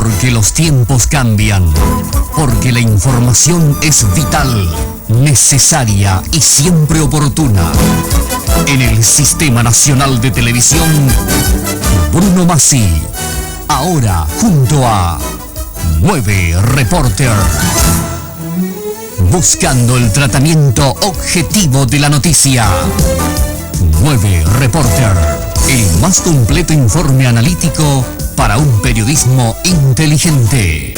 Porque los tiempos cambian, porque la información es vital, necesaria y siempre oportuna. En el Sistema Nacional de Televisión, Bruno Masi, ahora junto a 9 Reporter. Buscando el tratamiento objetivo de la noticia. 9 Reporter, el más completo informe analítico para un periodismo inteligente.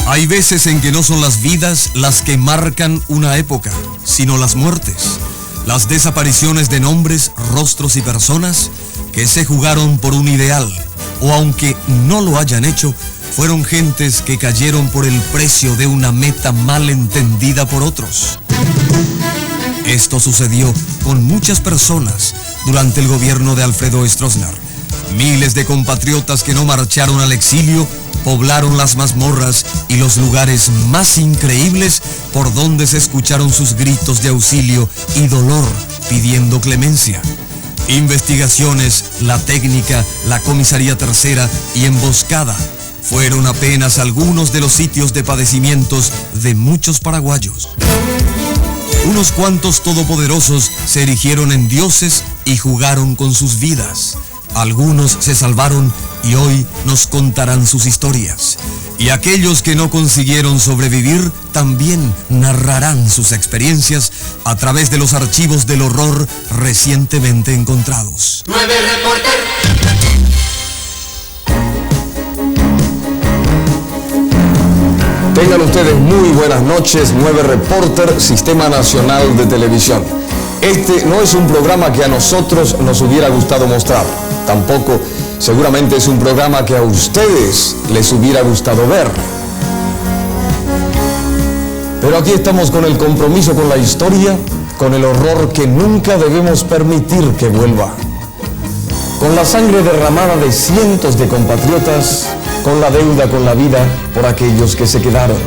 Hay veces en que no son las vidas las que marcan una época, sino las muertes, las desapariciones de nombres, rostros y personas que se jugaron por un ideal, o aunque no lo hayan hecho, fueron gentes que cayeron por el precio de una meta mal entendida por otros. Esto sucedió con muchas personas durante el gobierno de Alfredo Stroessner. Miles de compatriotas que no marcharon al exilio poblaron las mazmorras y los lugares más increíbles por donde se escucharon sus gritos de auxilio y dolor pidiendo clemencia. Investigaciones, la técnica, la comisaría tercera y emboscada fueron apenas algunos de los sitios de padecimientos de muchos paraguayos. Unos cuantos todopoderosos se erigieron en dioses y jugaron con sus vidas. Algunos se salvaron y hoy nos contarán sus historias. Y aquellos que no consiguieron sobrevivir también narrarán sus experiencias a través de los archivos del horror recientemente encontrados. 9 Reporter. Tengan ustedes muy buenas noches, 9 Reporter, Sistema Nacional de Televisión. Este no es un programa que a nosotros nos hubiera gustado mostrar. Tampoco seguramente es un programa que a ustedes les hubiera gustado ver. Pero aquí estamos con el compromiso con la historia, con el horror que nunca debemos permitir que vuelva. Con la sangre derramada de cientos de compatriotas, con la deuda con la vida por aquellos que se quedaron.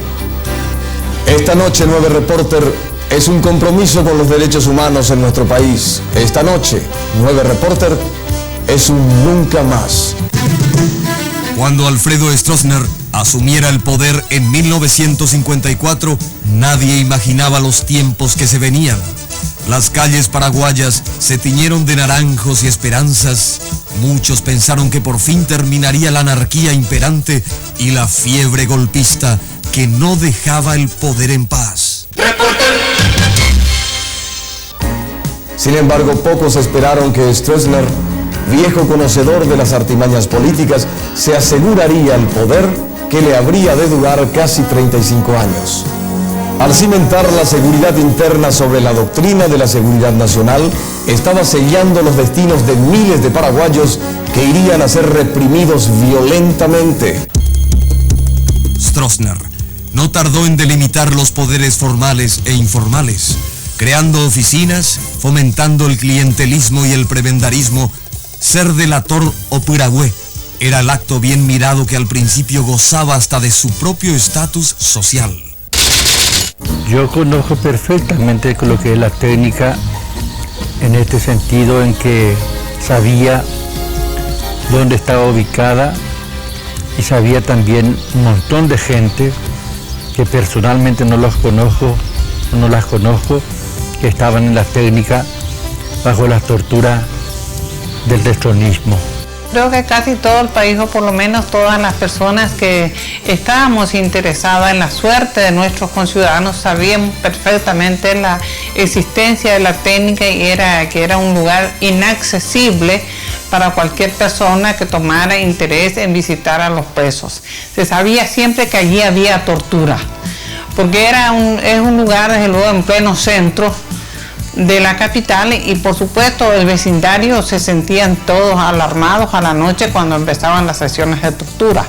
Esta noche 9 Reporter es un compromiso con los derechos humanos en nuestro país. Esta noche 9 Reporter es un nunca más. Cuando Alfredo Stroessner asumiera el poder en 1954, nadie imaginaba los tiempos que se venían. Las calles paraguayas se tiñeron de naranjos y esperanzas. Muchos pensaron que por fin terminaría la anarquía imperante y la fiebre golpista que no dejaba el poder en paz. Sin embargo, pocos esperaron que Stroessner, viejo conocedor de las artimañas políticas, se aseguraría el poder que le habría de durar casi 35 años. Al cimentar la seguridad interna sobre la doctrina de la seguridad nacional, estaba sellando los destinos de miles de paraguayos que irían a ser reprimidos violentamente. Stroessner no tardó en delimitar los poderes formales e informales, creando oficinas, fomentando el clientelismo y el prebendarismo. Ser delator o piragüé era el acto bien mirado que al principio gozaba hasta de su propio estatus social. Yo conozco perfectamente lo que es la técnica en este sentido, en que sabía dónde estaba ubicada y sabía también un montón de gente que personalmente no las conozco, que estaban en la técnica bajo la tortura del destronismo. Creo que casi todo el país, o por lo menos todas las personas que estábamos interesadas en la suerte de nuestros conciudadanos, sabíamos perfectamente la existencia de la técnica y que era un lugar inaccesible para cualquier persona que tomara interés en visitar a los presos. Se sabía siempre que allí había tortura, porque es un lugar, desde luego, en pleno centro de la capital, y por supuesto el vecindario se sentían todos alarmados a la noche cuando empezaban las sesiones de tortura.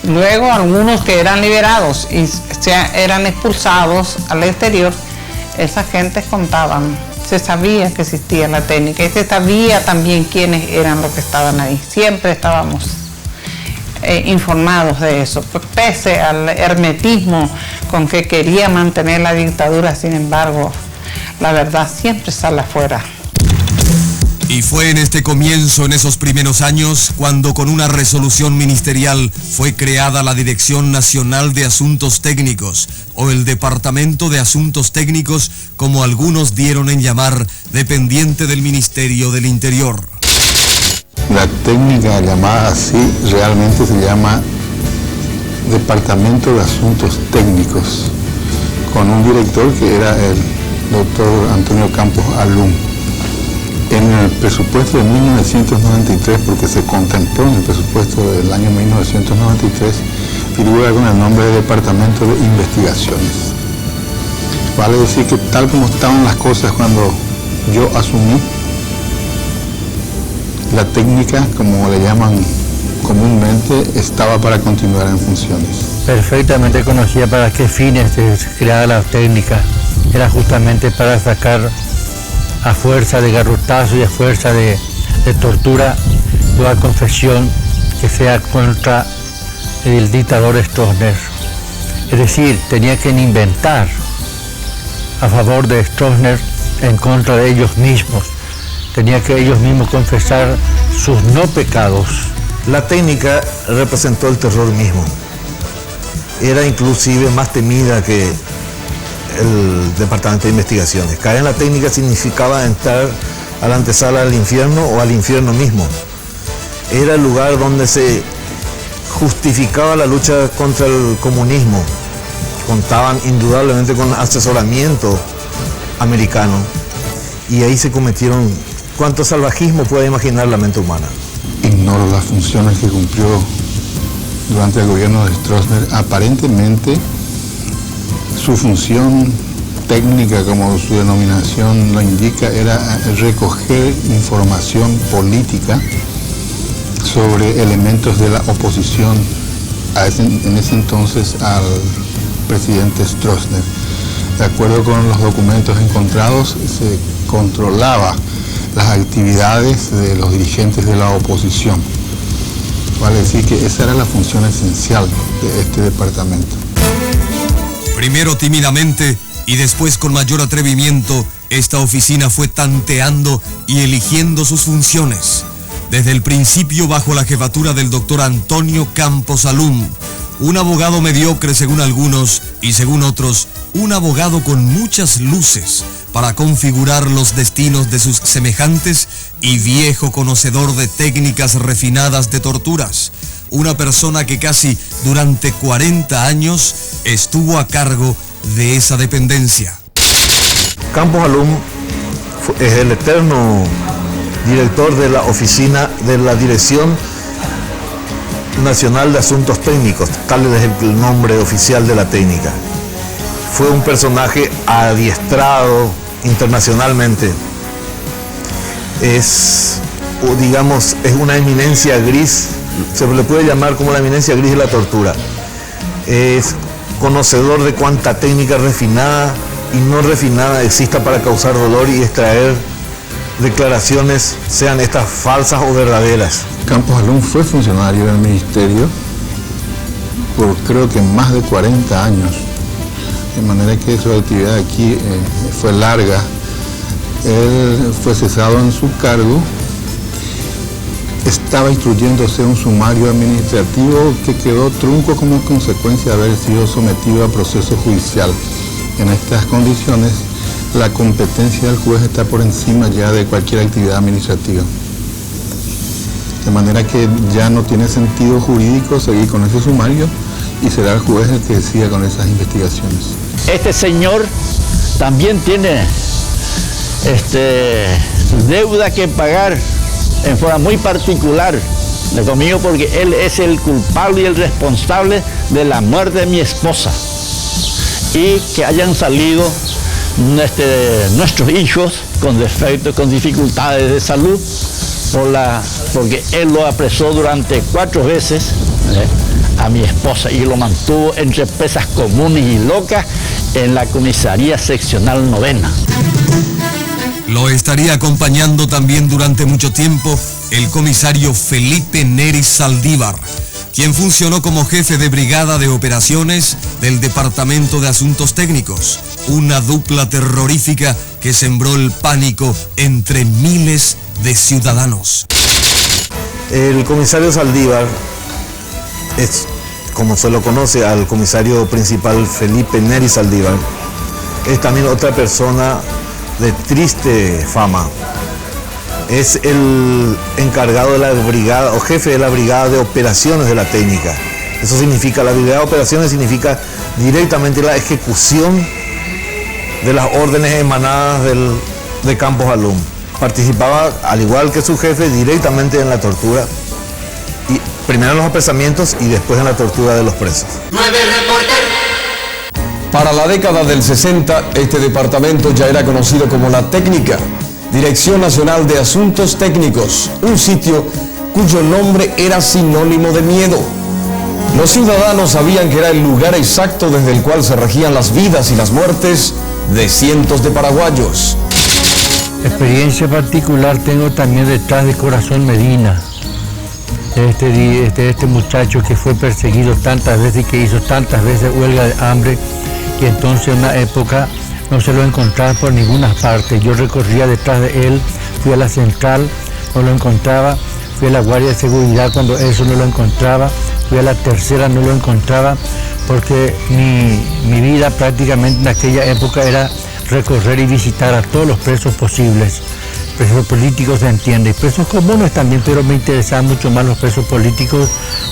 Luego algunos que eran liberados y eran expulsados al exterior, esas gentes contaban, se sabía que existía la técnica y se sabía también quiénes eran los que estaban ahí. Siempre estábamos informados de eso, pues, pese al hermetismo con que quería mantener la dictadura. Sin embargo, la verdad siempre sale afuera. Y fue en este comienzo, en esos primeros años, cuando con una resolución ministerial fue creada la Dirección Nacional de Asuntos Técnicos, o el Departamento de Asuntos Técnicos, como algunos dieron en llamar, dependiente del Ministerio del Interior. La técnica llamada así realmente se llama Departamento de Asuntos Técnicos, con un director que era el doctor Antonio Campos Alum. En el presupuesto de 1993, porque se contempló en el presupuesto del año 1993, figura con el nombre de Departamento de Investigaciones. Vale decir que tal como estaban las cosas cuando yo asumí, la técnica, como le llaman comúnmente, estaba para continuar en funciones. Perfectamente conocía para qué fines se creaba la técnica. Era justamente para sacar a fuerza de garrotazo y a fuerza de tortura toda confesión que sea contra el dictador Stroessner. Es decir, tenía que inventar a favor de Stroessner en contra de ellos mismos. Tenía que ellos mismos confesar sus no pecados. La técnica representó el terror mismo. Era inclusive más temida que el Departamento de Investigaciones. Caer en la técnica significaba entrar a la antesala del infierno o al infierno mismo. Era el lugar donde se justificaba la lucha contra el comunismo. Contaban indudablemente con asesoramiento americano y ahí se cometieron cuánto salvajismo puede imaginar la mente humana. Ignoro las funciones que cumplió durante el gobierno de Stroessner. Aparentemente su función técnica, como su denominación lo indica, era recoger información política sobre elementos de la oposición en ese entonces al presidente Stroessner. De acuerdo con los documentos encontrados, se controlaba las actividades de los dirigentes de la oposición. Vale decir que esa era la función esencial de este departamento. Primero tímidamente y después con mayor atrevimiento, esta oficina fue tanteando y eligiendo sus funciones. Desde el principio bajo la jefatura del doctor Antonio Campos Alum, un abogado mediocre según algunos y según otros, un abogado con muchas luces para configurar los destinos de sus semejantes y viejo conocedor de técnicas refinadas de torturas. Una persona que casi durante 40 años estuvo a cargo de esa dependencia. Campos Alum es el eterno director de la oficina de la Dirección Nacional de Asuntos Técnicos, tal es el nombre oficial de la técnica. Fue un personaje adiestrado internacionalmente. Es una eminencia gris, se le puede llamar como la eminencia gris de la tortura. Es conocedor de cuánta técnica refinada y no refinada exista para causar dolor y extraer declaraciones, sean estas falsas o verdaderas. Campos Alum fue funcionario del ministerio por creo que más de 40 años, de manera que su actividad aquí fue larga. Él fue cesado en su cargo, estaba instruyéndose un sumario administrativo que quedó trunco como consecuencia de haber sido sometido a proceso judicial. En estas condiciones, la competencia del juez está por encima ya de cualquier actividad administrativa. De manera que ya no tiene sentido jurídico seguir con ese sumario y será el juez el que siga con esas investigaciones. Este señor también tiene deuda que pagar en forma muy particular conmigo, porque él es el culpable y el responsable de la muerte de mi esposa y que hayan salido nuestros hijos con defectos, con dificultades de salud, porque él lo apresó durante 4 veces a mi esposa y lo mantuvo entre pesas comunes y locas en la comisaría seccional 9ª. Lo estaría acompañando también durante mucho tiempo el comisario Felipe Neri Saldívar, quien funcionó como jefe de brigada de operaciones del Departamento de Asuntos Técnicos, una dupla terrorífica que sembró el pánico entre miles de ciudadanos. El comisario Saldívar es, como se lo conoce al comisario principal Felipe Neri Saldívar, es también otra persona de triste fama. Es el encargado de la brigada o jefe de la brigada de operaciones de la técnica. Eso significa, la brigada de operaciones significa directamente la ejecución de las órdenes emanadas de Campos Alum. Participaba, al igual que su jefe, directamente en la tortura, y primero en los apresamientos y después en la tortura de los presos. 9 reporter. Para la década del 60, este departamento ya era conocido como la Técnica, Dirección Nacional de Asuntos Técnicos, un sitio cuyo nombre era sinónimo de miedo. Los ciudadanos sabían que era el lugar exacto desde el cual se regían las vidas y las muertes de cientos de paraguayos. Experiencia particular tengo también detrás de Corazón Medina, este muchacho que fue perseguido tantas veces y que hizo tantas veces huelga de hambre, y entonces en una época no se lo encontraba por ninguna parte. Yo recorría detrás de él, fui a la central, no lo encontraba, fui a la Guardia de Seguridad cuando eso no lo encontraba, fui a la tercera, no lo encontraba, porque mi vida prácticamente en aquella época era recorrer y visitar a todos los presos posibles. Presos políticos se entiende, y presos comunes también, pero me interesaban mucho más los presos políticos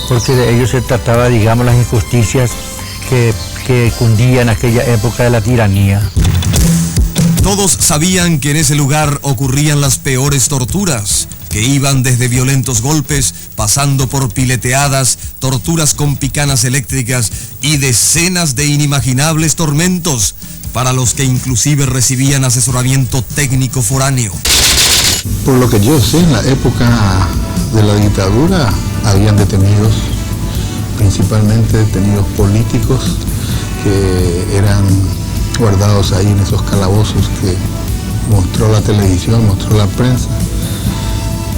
porque de ellos se trataba, digamos, las injusticias que cundían en aquella época de la tiranía. Todos sabían que en ese lugar ocurrían las peores torturas, que iban desde violentos golpes, pasando por pileteadas, torturas con picanas eléctricas y decenas de inimaginables tormentos, para los que inclusive recibían asesoramiento técnico foráneo. Por lo que yo sé, en la época de la dictadura habían detenidos, principalmente detenidos políticos que eran guardados ahí en esos calabozos que mostró la televisión, mostró la prensa.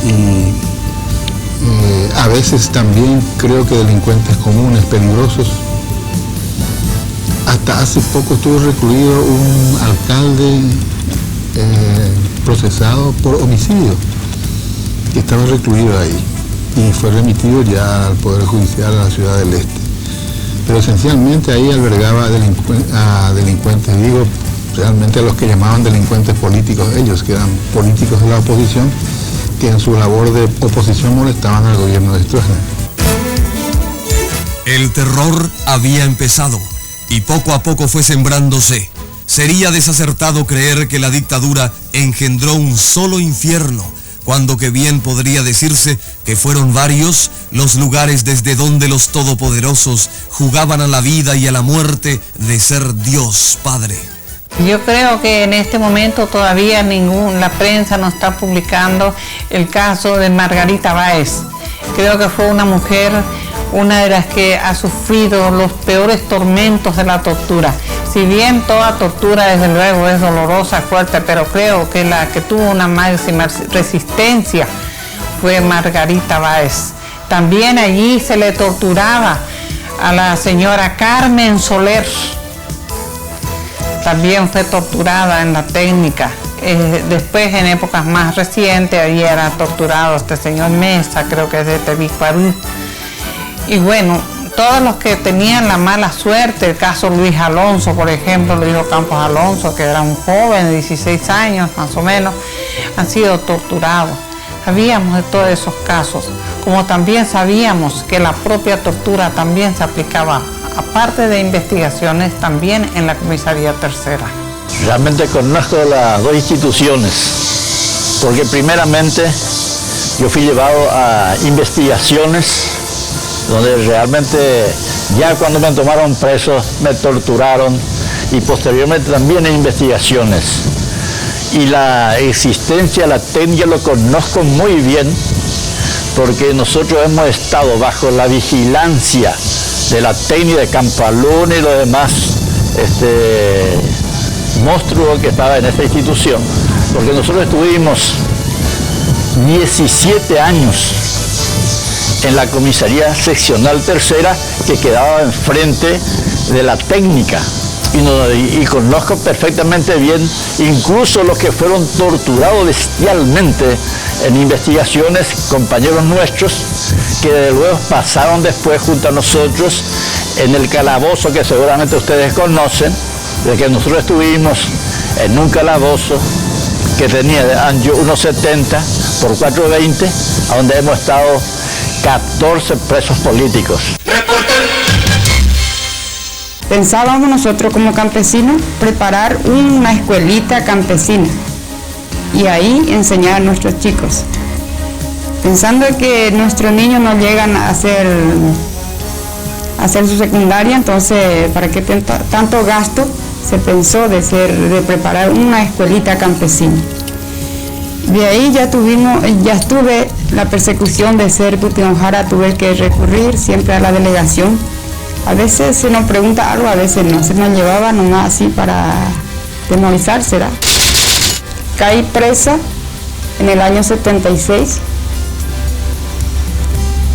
Y a veces también creo que delincuentes comunes, peligrosos. Hasta hace poco estuvo recluido un alcalde procesado por homicidio, que estaba recluido ahí y fue remitido ya al Poder Judicial a la Ciudad del Este. Pero esencialmente ahí albergaba a delincuentes, digo, realmente a los que llamaban delincuentes políticos, ellos que eran políticos de la oposición, que en su labor de oposición molestaban al gobierno de Stroessner. El terror había empezado y poco a poco fue sembrándose. Sería desacertado creer que la dictadura engendró un solo infierno, cuando que bien podría decirse que fueron varios los lugares desde donde los todopoderosos jugaban a la vida y a la muerte de ser Dios Padre. Yo creo que en este momento todavía la prensa no está publicando el caso de Margarita Báez. Creo que fue una mujer, una de las que ha sufrido los peores tormentos de la tortura. Si bien toda tortura desde luego es dolorosa, fuerte, pero creo que la que tuvo una máxima resistencia fue Margarita Báez. También allí se le torturaba a la señora Carmen Soler. También fue torturada en la técnica. Después, en épocas más recientes, allí era torturado este señor Mesa, creo que es de Tebicuarú. Y bueno, todos los que tenían la mala suerte, el caso Luis Alonso, por ejemplo, Luis Campos Alonso, que era un joven de 16 años más o menos, han sido torturados. Sabíamos de todos esos casos, como también sabíamos que la propia tortura también se aplicaba, aparte de investigaciones, también en la Comisaría Tercera. Realmente conozco las dos instituciones, porque primeramente yo fui llevado a investigaciones donde realmente ya cuando me tomaron preso me torturaron, y posteriormente también en investigaciones. Y la existencia, la técnica lo conozco muy bien, porque nosotros hemos estado bajo la vigilancia de la técnica de Campalún y los demás monstruos que estaba en esta institución, porque nosotros estuvimos 17 años en la comisaría seccional tercera, que quedaba enfrente de la técnica, y conozco perfectamente bien incluso los que fueron torturados bestialmente en investigaciones, compañeros nuestros, que luego pasaron después junto a nosotros en el calabozo que seguramente ustedes conocen, de que nosotros estuvimos en un calabozo que tenía de ancho 1,70 por 4,20, a donde hemos estado 14 presos políticos. Pensábamos nosotros como campesinos preparar una escuelita campesina y ahí enseñar a nuestros chicos, pensando que nuestros niños no llegan a hacer su secundaria, entonces para qué tanto gasto se pensó de preparar una escuelita campesina. De ahí ya estuve la persecución de ser Putinojara, tuve que recurrir siempre a la delegación. A veces se nos pregunta algo, a veces no, se nos llevaba nomás así para demonizar, será. Caí presa en el año 76.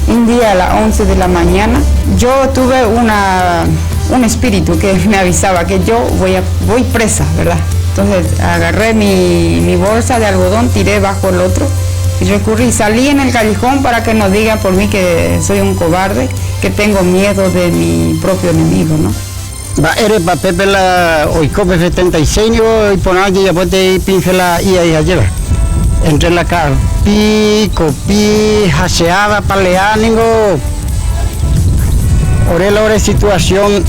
Un día a las 11 de la mañana, yo tuve un espíritu que me avisaba que yo voy presa, ¿verdad? Entonces agarré mi bolsa de algodón, tiré bajo el otro y recurrí. Salí en el callejón para que no digan por mí que soy un cobarde, que tengo miedo de mi propio enemigo, ¿no? Eres para Pepe la Oicope 76 y por aquí ya puede pincela y ahí lleva. Entre la carpi, copi, jaseada, paleánigo, ore situación,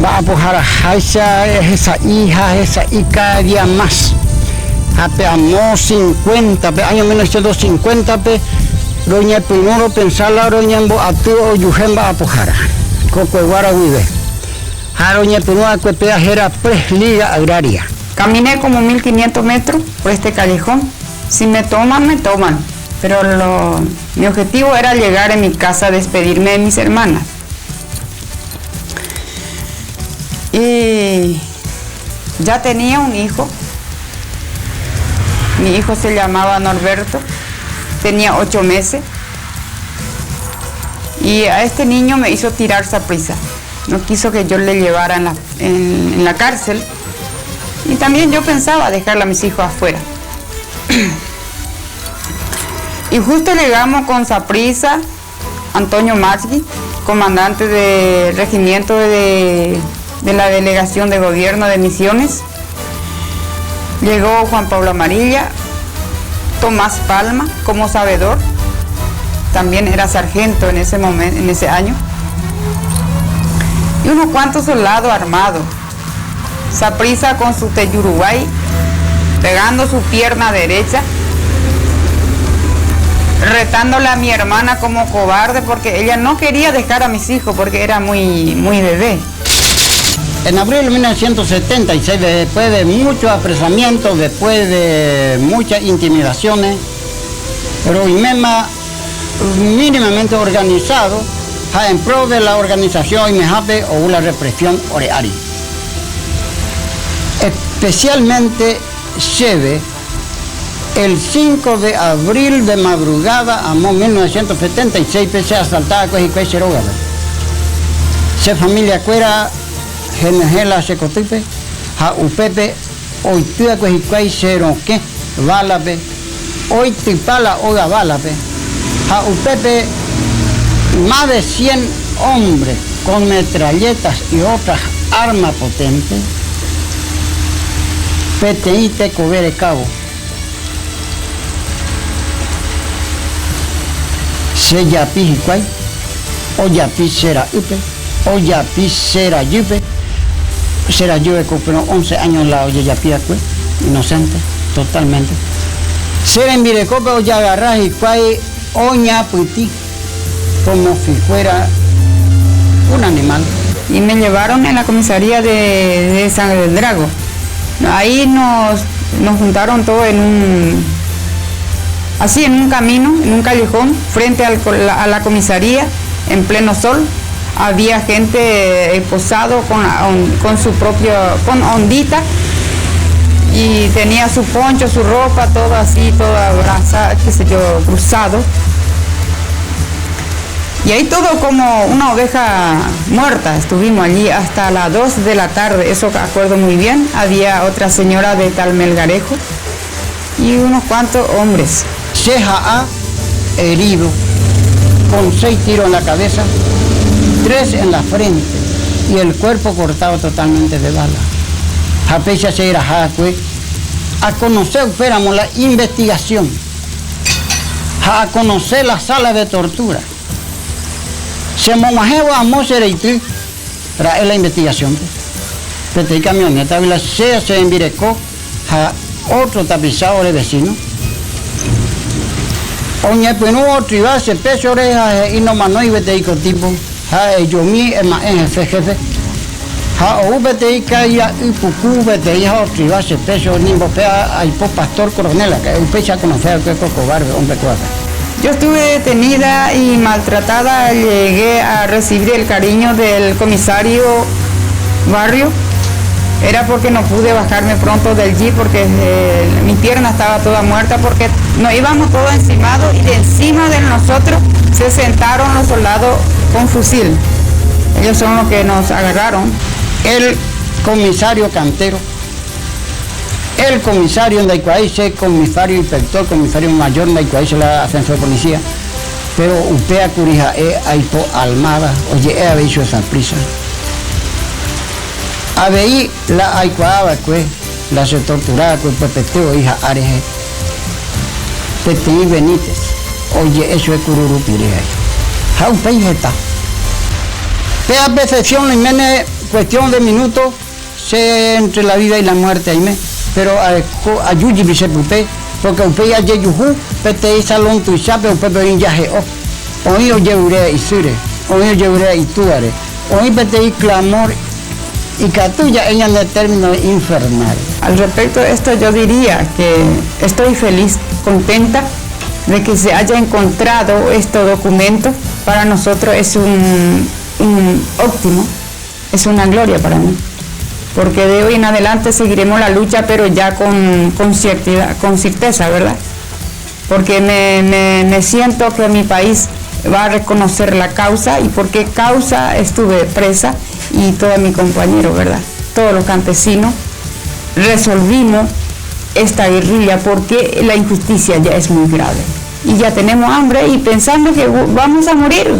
va a pujar a esa hija, esa hija día más. Apeamos 50, año 1950, doña primero pensarla, doña Boatú o Yujemba a pujara, coco guarahuive. Doña primero cuepea era liga agraria. Caminé como 1500 metros por este callejón. Si me toman, me toman. Pero mi objetivo era llegar a mi casa a despedirme de mis hermanas. Y ya tenía un hijo. Mi hijo se llamaba Norberto. Tenía 8 meses. Y a este niño me hizo tirar saprissa. No quiso que yo le llevara en la cárcel. Y también yo pensaba dejarle a mis hijos afuera. Y justo llegamos con saprissa, Antonio Matsky, comandante del regimiento de la delegación de gobierno de Misiones. Llegó Juan Pablo Amarilla, Tomás Palma como sabedor, también era sargento en ese momento, en ese año. Y unos cuantos soldados armados. Saprissa con su teyuruguay, pegando su pierna derecha, retándole a mi hermana como cobarde porque ella no quería dejar a mis hijos porque era muy bebé. En abril de 1976, después de muchos apresamientos, después de muchas intimidaciones, pero IMEMA mínimamente organizado, en pro de la organización IMEJAPE o la represión oreari. Especialmente lleve el 5 de abril de madrugada a 1976 se asaltaba con el Cheroga. Se familia cuera genegela se cotipe a upepe hoy tua con el Cheroque balape hoy tipala oga balape a upepe más de 100 hombres con metralletas y otras armas potentes. PTI te cobere cabo. Se yapi hikwai, o yapi sera upe, o yapi sera yupe, sera yupe pero 11 años la oye yapi acue, inocente, totalmente. Sera en virecope o ya agarras hikwai, o ñapuiti, como si fuera un animal. Y me llevaron en la comisaría de Sangre del Drago. Ahí nos juntaron todos en un camino, en un callejón, frente a la comisaría, en pleno sol. Había gente posado con ondita y tenía su poncho, su ropa, todo así, todo abrazado, qué sé yo, cruzado. Y ahí todo como una oveja muerta, estuvimos allí hasta las 2 de la tarde, eso acuerdo muy bien. Había otra señora de tal Melgarejo y unos cuantos hombres. CJA herido, con 6 tiros en la cabeza, 3 en la frente y el cuerpo cortado totalmente de bala. Japecha se era jacue, a conocer fuéramos la investigación, a conocer la sala de tortura. Se momajeba a Mosereitri, para la investigación. Pero camioneta y la se envirecó a otro tapizado de vecino. Oña pues no otro iba se peso oreja y no manó y vete tipo. Ha yo mi jefe. Ha o vete caía y pucu vete ha otro iba se peso ni bopea al pastor coronel que un pecha conocer que cobarde hombre cuadra. Yo estuve detenida y maltratada, llegué a recibir el cariño del comisario Barrio. Era porque no pude bajarme pronto del jeep porque mi pierna estaba toda muerta porque nos íbamos todos encimados y de encima de nosotros se sentaron los soldados con fusil. Ellos son los que nos agarraron. El comisario Cantero, el comisario en Daicuaise, comisario inspector, comisario mayor en Daicuaise, la ascenso de policía, pero Upea Curija Aipo Almada, oye, he hecho esa prisa. Aveí la Aicuaba, la se torturaba, pepeteo, hija Areje, Petí Benítez, oye, eso es Cururupirea. Jau Peijeta. Pea percepción, y mene cuestión de minutos, se entre la vida y la muerte, ahí pero a Yuji se pupe, porque usted ya Yuhu, pete salón tu chape, usted en yaje, hoy yo llevaré y sure, hoy yo llevaré y tuare, hoy pete clamor y catuya ella en el término infernal. Al respecto de esto yo diría que estoy feliz, contenta de que se haya encontrado este documento. Para nosotros es un óptimo, es una gloria para mí. Porque de hoy en adelante seguiremos la lucha, pero ya con certeza, ¿verdad? Porque me siento que mi país va a reconocer la causa y por qué causa estuve presa y todos mis compañeros, ¿verdad? Todos los campesinos resolvimos esta guerrilla porque la injusticia ya es muy grave. Y ya tenemos hambre y pensando que vamos a morir.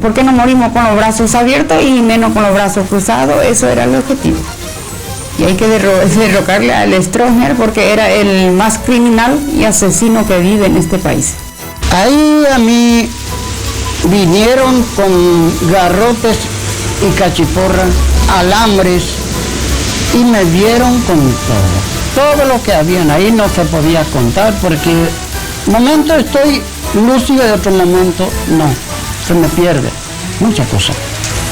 ¿Por qué no morimos con los brazos abiertos y menos con los brazos cruzados? Eso era el objetivo. Y hay que derrocarle al Stroessner porque era el más criminal y asesino que vive en este país. Ahí a mí vinieron con garrotes y cachiporras, alambres y me vieron con todo. Todo lo que habían ahí no se podía contar porque momento estoy lúcido y otro momento no. Se me pierde muchas cosas.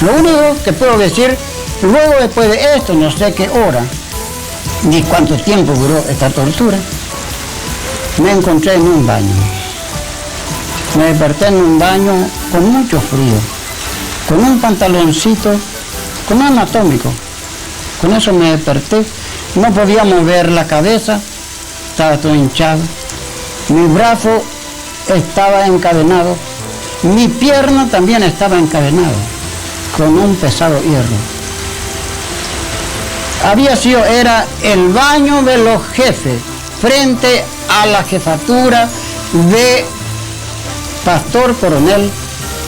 Lo único que puedo decir, luego después de esto, no sé qué hora, ni cuánto tiempo duró esta tortura, me encontré en un baño. Me desperté en un baño con mucho frío, con un pantaloncito, con un anatómico. Con eso me desperté, no podía mover la cabeza, estaba todo hinchado. Mi brazo estaba encadenado. Mi pierna también estaba encadenada con un pesado hierro. Era el baño de los jefes frente a la jefatura de Pastor Coronel,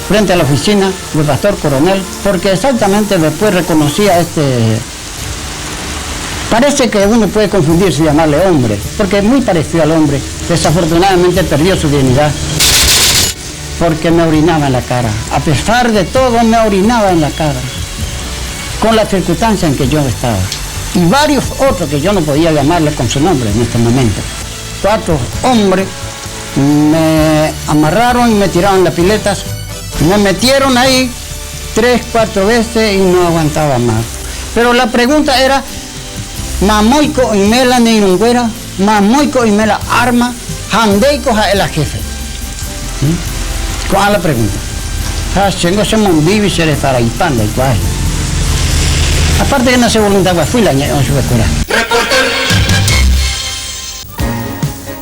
frente a la oficina de Pastor Coronel, porque exactamente después reconocía Parece que uno puede confundirse y llamarle hombre, porque es muy parecido al hombre. Desafortunadamente perdió su dignidad. Porque me orinaba en la cara. A pesar de todo, me orinaba en la cara. Con la circunstancia en que yo estaba. Y varios otros que yo no podía llamarle con su nombre en este momento. 4 hombres me amarraron y me tiraron las piletas. Me metieron ahí 3, 4 veces y no aguantaba más. Pero la pregunta era, mamoico y mela neirunguera, mamoico y mela arma, handeico a el jefe. ¿Cuál es la pregunta? Tengo se mondivi se le para y panda y cuál. Aparte que no se voluntad fui la ña en su escuela.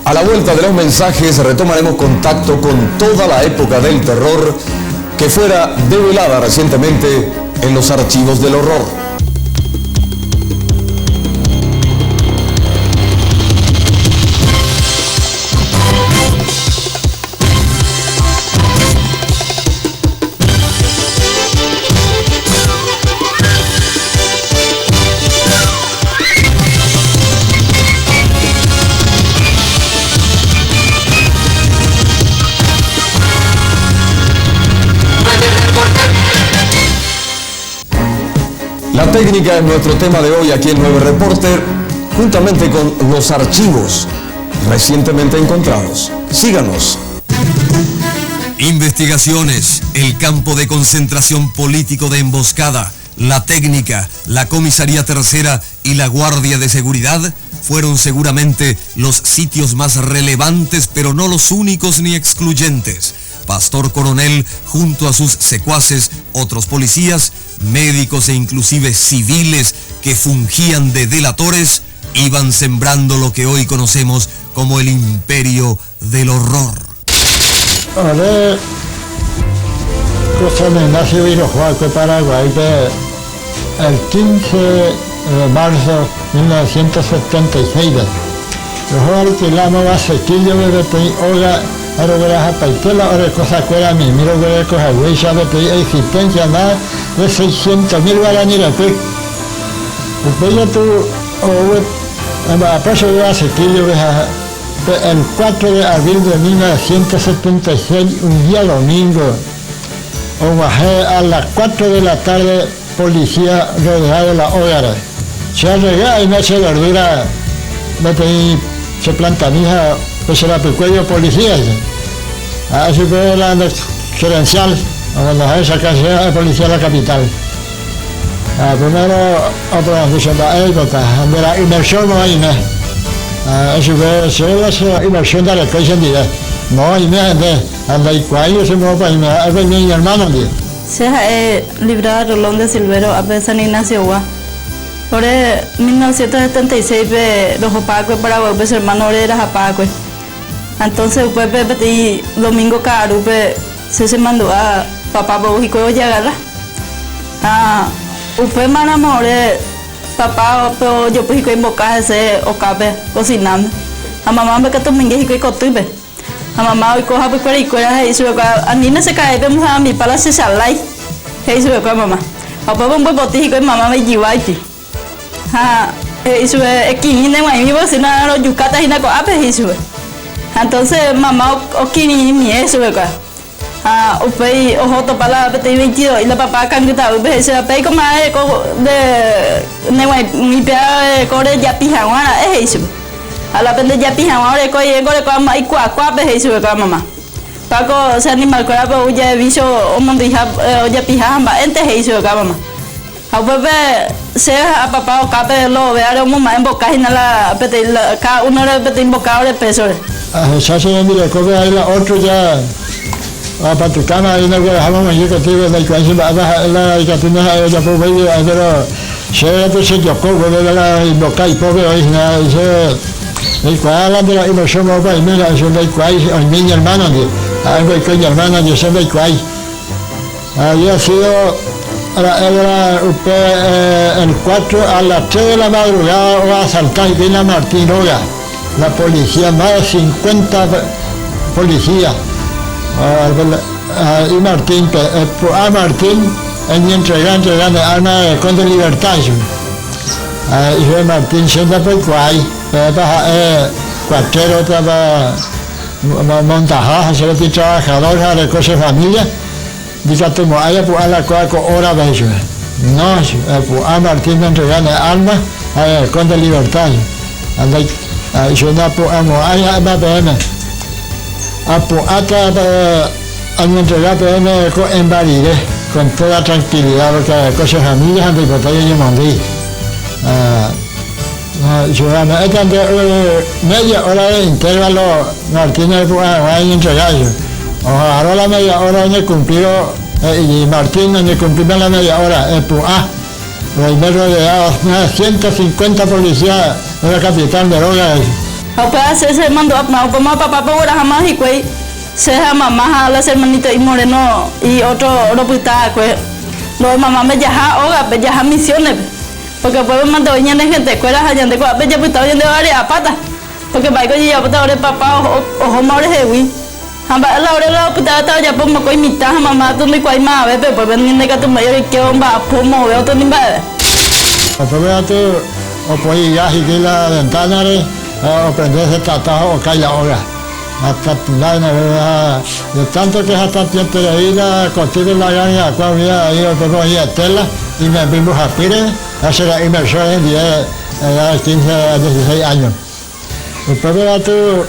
A la vuelta de los mensajes retomaremos contacto con toda la época del terror que fuera develada recientemente en los archivos del horror. técnica es nuestro tema de hoy aquí en 9 Reporter, juntamente con los archivos recientemente encontrados. Síganos. Investigaciones, el campo de concentración político de emboscada, la técnica, la comisaría tercera y la guardia de seguridad fueron seguramente los sitios más relevantes, pero no los únicos ni excluyentes. Pastor Coronel, junto a sus secuaces, otros policías, médicos e inclusive civiles que fungían de delatores, iban sembrando lo que hoy conocemos como el imperio del horror. Ahora, cosa me nació Virojuaco, Paraguay, el 15 de marzo de 1976. Nosotros alquilamos a Sequillo de Hola, ahora verás a Paitela, ahora cosa cuera mi, miro que de cosa huella de existencia nada de 600.000 guaraníes. Después yo tuve, a paso de a Sequillo, el 4 de abril de 1976, un día domingo, a las 4 de la tarde, policía rodeada de la hoguera. Se arregla y no se verdura, se planta mija, pues se la pecueño policía. Así fue la gerencial, cuando se saca de policía de la capital. Primero, otra cosa, la inmersión no hay nada. Eso fue la inmersión de la cosa en día. No hay nada, anda y cuello se me va a ir mi hermano. Se ha librado Rolón de Silvero a San Ignacio Gua. Por 1976 los Japacue para volver su hermano era Japacue. Entonces después y domingo caro se mandó a papá Bojico y agarra. Usted manamore papá pero yo pues que invocar ese ocabe cocinando. A mamá me que domingo y cotuibe. A mamá hoy coja pues y cuera y sube a niña se cae vemos a mi para se salai. Que sube con mamá. Papá un buen botijo y mamá me llevaiti. Y sube aquí en mi vecina los yucatas y naco ape y sube. Entonces mamá okini mi sube acá. Upei ojo to para pete 22 y la papá cangita ube se pei como de mi pea core ya pijawana sube. A la pende ya pijawana core con mai kwa pe sube con mamá. Paco se animal con la ya viso o mondija ya pijamba ente sube con mamá. A bebé se a papá o cape lo ve a mamá en boca y la pete cada uno le pete invocado de peso. Ya se me mira coge ahí la otro ya a patucana ahí no que dejamos allí que tiene la cuestión la catina ya por medio pero se pues se yo coge de la invocar y pobre ahí se el cual de la inversión no va y mira eso de cuál es mi hermano de algo que mi hermana de se de cuál había sido era el 4 a las 3 de la madrugada va a asaltar y viene a Martín Roga. La policía, más de 50 policías. Y Martín, a Martín, en entregando arma de contra libertad. Y fue Martín siempre por cuál, cuartero estaba montajado, se le trabajador, de cosas de familia. Dice que como haya pues a la 4 horas de eso. No, pues a Martín entregando armas contra libertad. Yo no puedo haya BPM. A entregar PM en Bariré con toda tranquilidad porque cosas familias han de y mandí. Yo media hora de intervalo Martínez va a entregar. Ahora la media hora en el cumplido y Martín en el cumplido la media hora. El metro de 150 policías de la capital de Roga. Papá se mandó a papá por jamás y cuey se mamá a las hermanitas y Moreno y otro ropita pues los mamá me ya misiones porque puedo mandar doña de gente escuelas allá de cuál ya pues de varias patas porque vaya que ya pues papá ojo madre de wi hamba la hora la puta está ya pues me coi mitad mamá tú me cuay más bebé pues venir de que tú me que bomba pomo veo tú ni va papá tú o pues ya y la ventana o prenderse tratado o caer ahora hasta de tanto que hasta tiempo de vida contigo la gana cual vida ahí o todo ahí tela y me vimos a Pires, hacer la inmersión en 15 a 16 años. Después de tu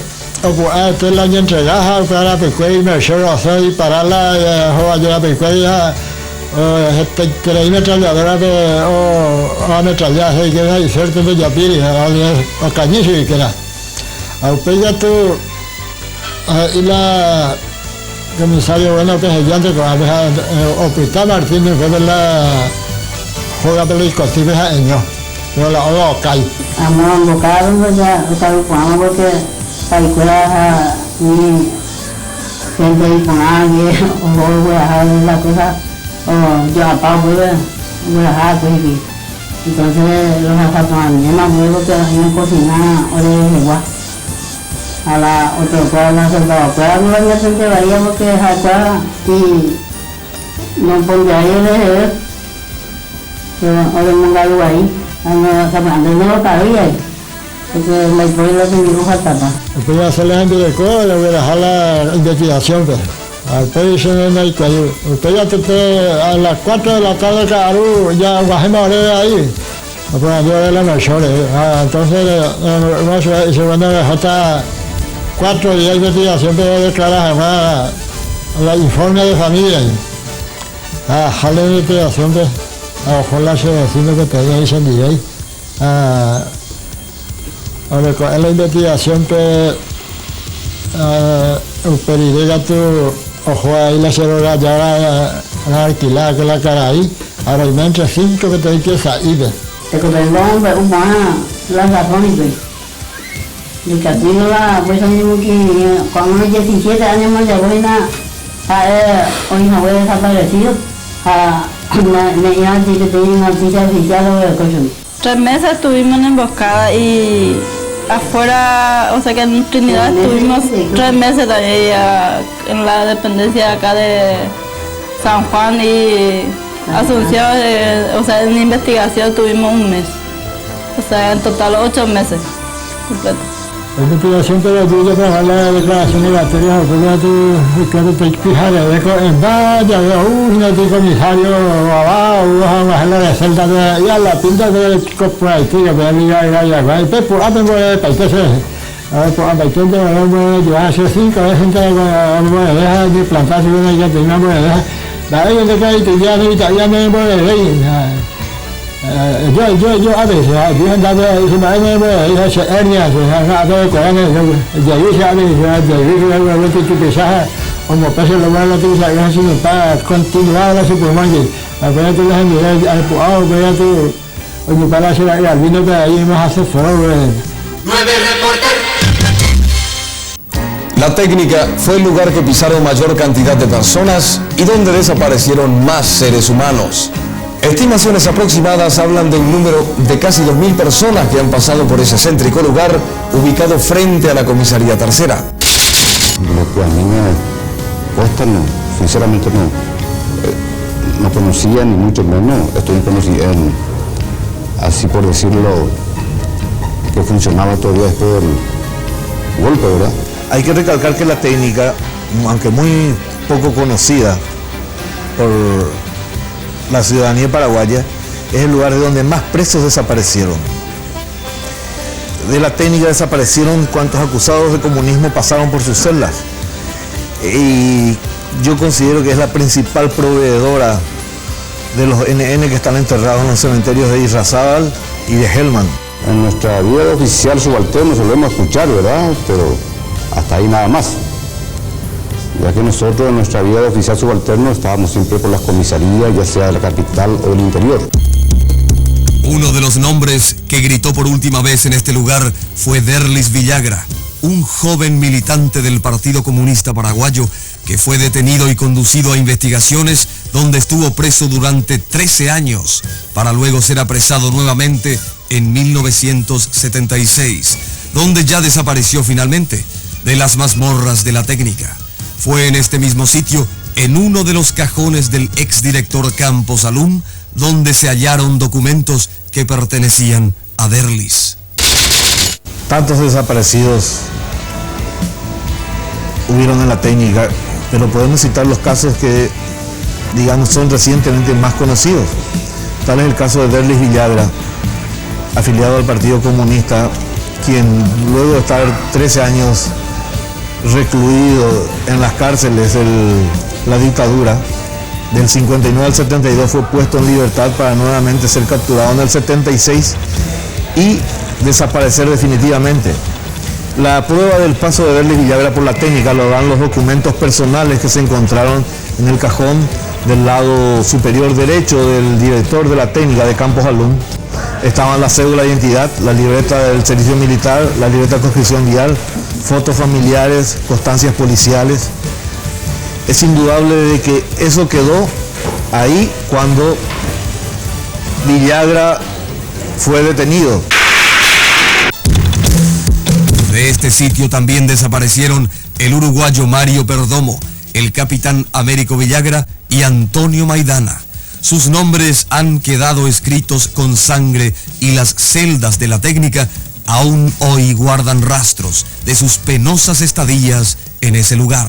el año entregado para la inmersión, o sea, y para la pecueña, que la ametralladora o ametrallaje que era y cierto de Yapiri, o cañizo y que era. Después ya tú, y la comisario bueno que se llama con Hospital Martínez fue la juega de los discotibles a ellos, pero la ola cae. Amo bocado ya, bocado porque la escuela ni gente y con alguien o voy a dejar la cosa o yo apago voy a dejar pues entonces los zapatos ni más luego que en cocina o de igual a la otra cuadra pues no venía gente varía porque acá y no pondría ahí de pero ahora me algo ahí antes no lo cabía porque la historia que me faltaba. Después ya se les envió le voy a dejar la investigación pues. Después se me cayó. Después ya a las 4 de la tarde ya bajemos ahí. Después yo de la mejor. Entonces se van a dejar hasta 4 días de investigación para declarar la informe de familia. A la investigación pues. A ojalá se vecino que todavía dicen DJ. En la investigación que pediré tu ojo ahí la cerola ya la alquilada que la cara ahí, ahora hay entre 5 que te hay que salir. Te comprendo un más la razón y el casino la pues mismo que cuando unos 17 años más ya voy a hoy no voy desaparecido me iban a decir que tenía una noticia oficial o de cosas. 3 meses estuvimos en emboscada y afuera, o sea que en Trinidad estuvimos 3 meses todavía en la dependencia acá de San Juan y Asunción, o sea en investigación tuvimos 1 mes, o sea en total 8 meses completos. La investigación te la tuya para la declaración obligatoria, porque te fijar en vaya, un comisario abajo, a la celda y a la pinta de corporativo, que amiga y pues por algo de países, por algo de llevar hace 5 veces gente deja de plantarse una ya tenía deja, la ley de que italiano me yo a veces, yo andaba y se me hace hernias, de coraje, ya yo se abre, ya yo pensaba, como pasa lo malo que se haga sino para continuar la supermarket. Apenas tú las envías al puado, apenas tú, oye, para hacer al vino que ahí más hace foro. 9 reporter. La técnica fue el lugar que pisaron mayor cantidad de personas y donde desaparecieron más seres humanos. Estimaciones aproximadas hablan de un número de casi 2.000 personas que han pasado por ese céntrico lugar ubicado frente a la comisaría tercera. Lo que a mí me cuesta, no, sinceramente no conocía ni mucho menos, estoy conocido así por decirlo, que funcionaba todavía después del golpe, ¿verdad? Hay que recalcar que la técnica, aunque muy poco conocida por la ciudadanía paraguaya, es el lugar de donde más presos desaparecieron. De la técnica desaparecieron cuantos acusados de comunismo pasaron por sus celdas. Y yo considero que es la principal proveedora de los NN que están enterrados en los cementerios de Irrazábal y de Helman. En nuestra vida de oficial subalterno solemos escuchar, ¿verdad? Pero hasta ahí nada más. Ya que nosotros en nuestra vida de oficial subalterno estábamos siempre por las comisarías, ya sea de la capital o del interior. Uno de los nombres que gritó por última vez en este lugar fue Derlis Villagra, un joven militante del Partido Comunista Paraguayo que fue detenido y conducido a investigaciones donde estuvo preso durante 13 años para luego ser apresado nuevamente en 1976, donde ya desapareció finalmente de las mazmorras de la técnica. Fue en este mismo sitio, en uno de los cajones del exdirector Campos Alum, donde se hallaron documentos que pertenecían a Derlis. Tantos desaparecidos hubieron en la técnica, pero podemos citar los casos que, digamos, son recientemente más conocidos. Tal es el caso de Derlis Villagra, afiliado al Partido Comunista, quien luego de estar 13 años recluido en las cárceles de la dictadura, del 59 al 72 fue puesto en libertad para nuevamente ser capturado en el 76 y desaparecer definitivamente. La prueba del paso de Derlis Villagra por la técnica lo dan los documentos personales que se encontraron en el cajón del lado superior derecho del director de la técnica de Campos Alum. Estaban la cédula de identidad, la libreta del servicio militar, la libreta de conscripción vial, fotos familiares, constancias policiales. Es indudable de que eso quedó ahí cuando Villagra fue detenido. De este sitio también desaparecieron el uruguayo Mario Perdomo, el capitán Américo Villagra y Antonio Maidana. Sus nombres han quedado escritos con sangre y las celdas de la técnica aún hoy guardan rastros de sus penosas estadías en ese lugar.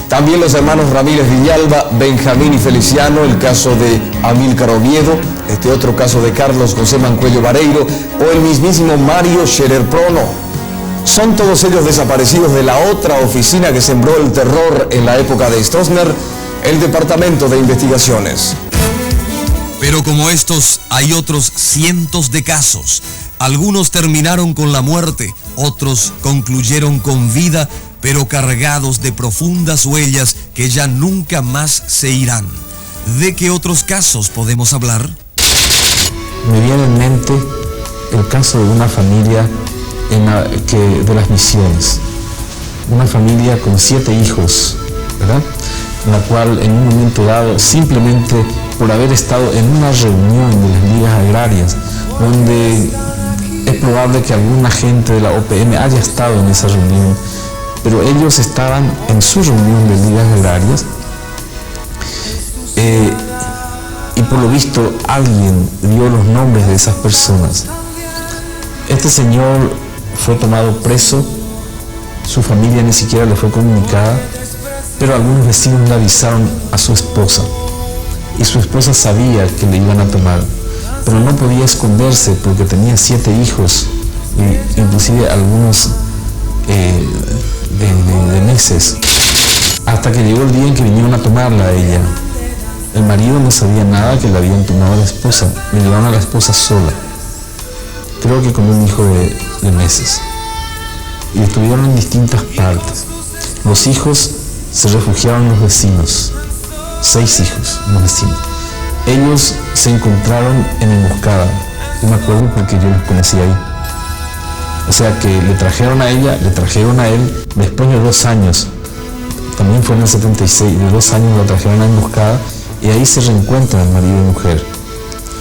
También los hermanos Ramírez Villalba, Benjamín y Feliciano, el caso de Amílcar Oviedo, este otro caso de Carlos José Mancuello Vareiro o el mismísimo Mario Scherer Prono. Son todos ellos desaparecidos de la otra oficina que sembró el terror en la época de Stroessner, el Departamento de Investigaciones. Pero como estos, hay otros cientos de casos. Algunos terminaron con la muerte, otros concluyeron con vida, pero cargados de profundas huellas que ya nunca más se irán. ¿De qué otros casos podemos hablar? Me viene en mente el caso de una familia de las Misiones. Una familia con 7 hijos, ¿verdad? En la cual en un momento dado, simplemente por haber estado en una reunión de las ligas agrarias, donde es probable que alguna gente de la OPM haya estado en esa reunión, pero ellos estaban en su reunión de ligas agrarias y por lo visto alguien dio los nombres de esas personas. Este señor fue tomado preso, su familia ni siquiera le fue comunicada, pero algunos vecinos le avisaron a su esposa y su esposa sabía que le iban a tomar, pero no podía esconderse porque tenía 7 hijos, inclusive algunos de meses, hasta que llegó el día en que vinieron a tomarla a ella. El marido no sabía nada que le habían tomado a la esposa, le llevaron a la esposa sola, creo que con un hijo de meses, y estuvieron en distintas partes. Los hijos se refugiaron en los vecinos, 6 hijos, los vecinos. Ellos se encontraron en emboscada, yo me acuerdo porque yo los conocí ahí. O sea que le trajeron a ella, le trajeron a él, después de 2 años, también fue en el 76, de 2 años lo trajeron a emboscada y ahí se reencuentran el marido y mujer,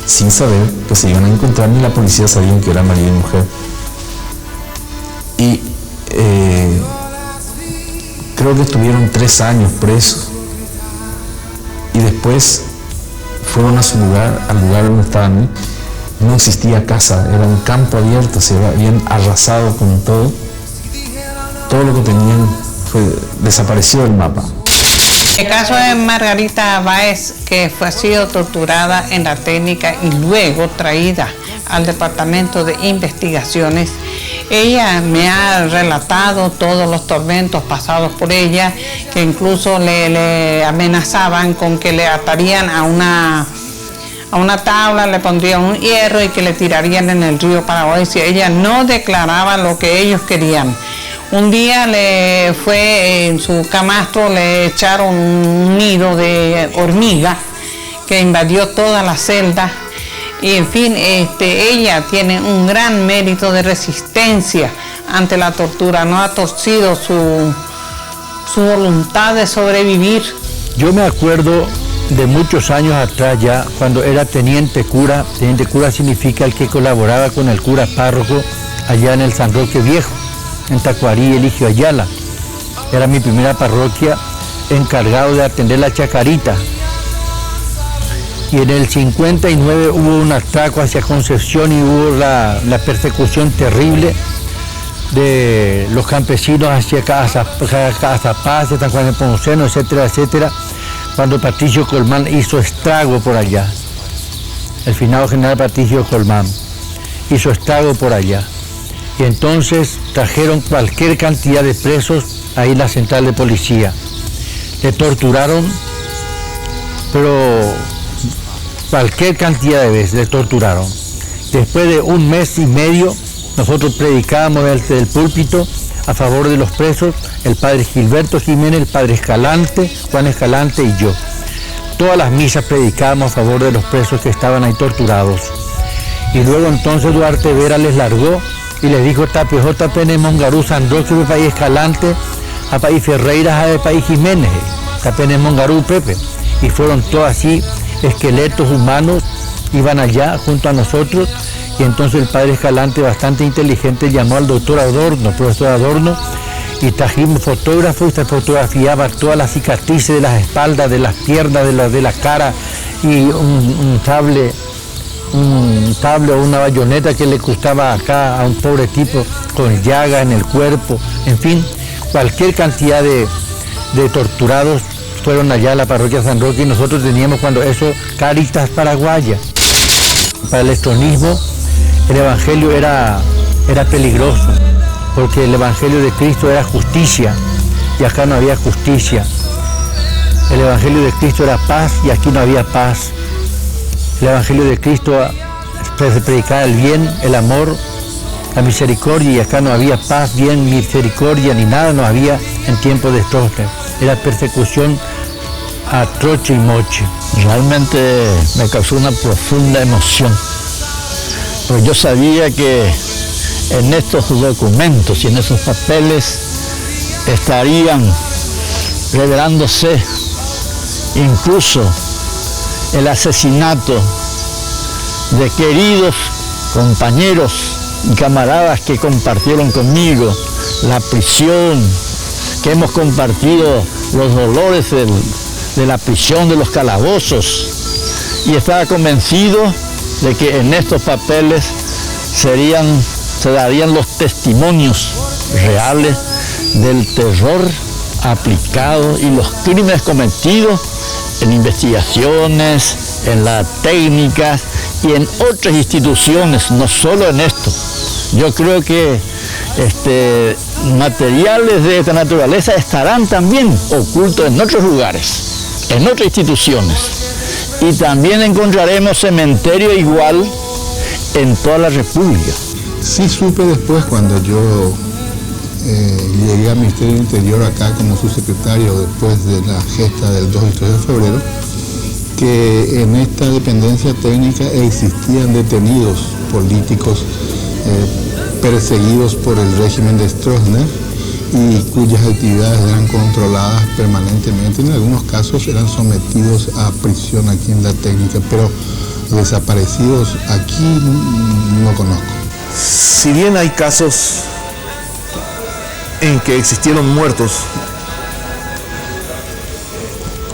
sin saber que se iban a encontrar, ni la policía sabían que era marido y mujer. Y creo que estuvieron 3 años presos y después fueron a su lugar, al lugar donde estaban. No existía casa, era un campo abierto, se habían arrasado con todo. Todo lo que tenían desapareció del mapa. El caso de Margarita Báez, que ha sido torturada en la técnica y luego traída al Departamento de Investigaciones. Ella me ha relatado todos los tormentos pasados por ella, que incluso le amenazaban con que le atarían a una tabla, le pondrían un hierro y que le tirarían en el río Paraguay si ella no declaraba lo que ellos querían. Un día en su camastro le echaron un nido de hormiga que invadió toda la celda y en fin, ella tiene un gran mérito de resistencia ante la tortura, no ha torcido su voluntad de sobrevivir. Yo me acuerdo de muchos años atrás ya, cuando era teniente cura. Teniente cura significa el que colaboraba con el cura párroco allá en el San Roque Viejo, en Tacuarí, Eligio Ayala. Era mi primera parroquia, encargado de atender la chacarita. Y en el 59 hubo un atraco hacia Concepción y hubo la persecución terrible de los campesinos hacia Cazapaz, San Juan de Ponceno, etcétera, etcétera. cuando Patricio Colmán hizo estrago por allá. El finado general Patricio Colmán hizo estrago por allá. Y entonces trajeron cualquier cantidad de presos ahí en la central de policía. Le torturaron, pero cualquier cantidad de veces le torturaron. Después de 1 mes y medio, nosotros predicábamos desde el púlpito a favor de los presos, el padre Gilberto Jiménez, el padre Escalante, Juan Escalante y yo. Todas las misas predicábamos a favor de los presos que estaban ahí torturados. Y luego entonces Duarte Vera les largó y les dijo Tapejota Pene Mongarú San Roque de país Escalante, a país Ferreira, a país Jiménez, Tapene Mongarú Pepe. Y fueron todos así, esqueletos humanos, iban allá junto a nosotros. Y entonces el padre Escalante, bastante inteligente, llamó al doctor Adorno, profesor Adorno, y trajimos fotógrafos y se fotografiaba todas las cicatrices de las espaldas, de las piernas, de la cara, y un sable o una bayoneta que le costaba acá a un pobre tipo con llaga en el cuerpo, en fin, cualquier cantidad de torturados fueron allá a la parroquia San Roque, y nosotros teníamos cuando eso Caritas Paraguaya. Para el estronismo el evangelio era peligroso, porque el evangelio de Cristo era justicia y acá no había justicia. El evangelio de Cristo era paz y aquí no había paz. El evangelio de Cristo se predicaba el bien, el amor, la misericordia, y acá no había paz, bien, misericordia, ni nada, no había en tiempo de Stroessner. Era persecución a troche y moche. Realmente me causó una profunda emoción, porque yo sabía que en estos documentos y en esos papeles estarían revelándose incluso el asesinato de queridos compañeros y camaradas que compartieron conmigo la prisión, que hemos compartido los dolores de la prisión, de los calabozos, y estaba convencido de que en estos papeles se darían los testimonios reales del terror aplicado y los crímenes cometidos en investigaciones, en las técnicas y en otras instituciones, no solo en esto. Yo creo que materiales de esta naturaleza estarán también ocultos en otros lugares, en otras instituciones. Y también encontraremos cementerio igual en toda la República. Sí supe después, cuando yo llegué al Ministerio del Interior acá como subsecretario después de la gesta del 2 y 3 de febrero, que en esta dependencia técnica existían detenidos políticos perseguidos por el régimen de Stroessner y cuyas actividades eran controladas permanentemente. En algunos casos eran sometidos a prisión aquí en la técnica, pero desaparecidos aquí no conozco. Si bien hay casos en que existieron muertos,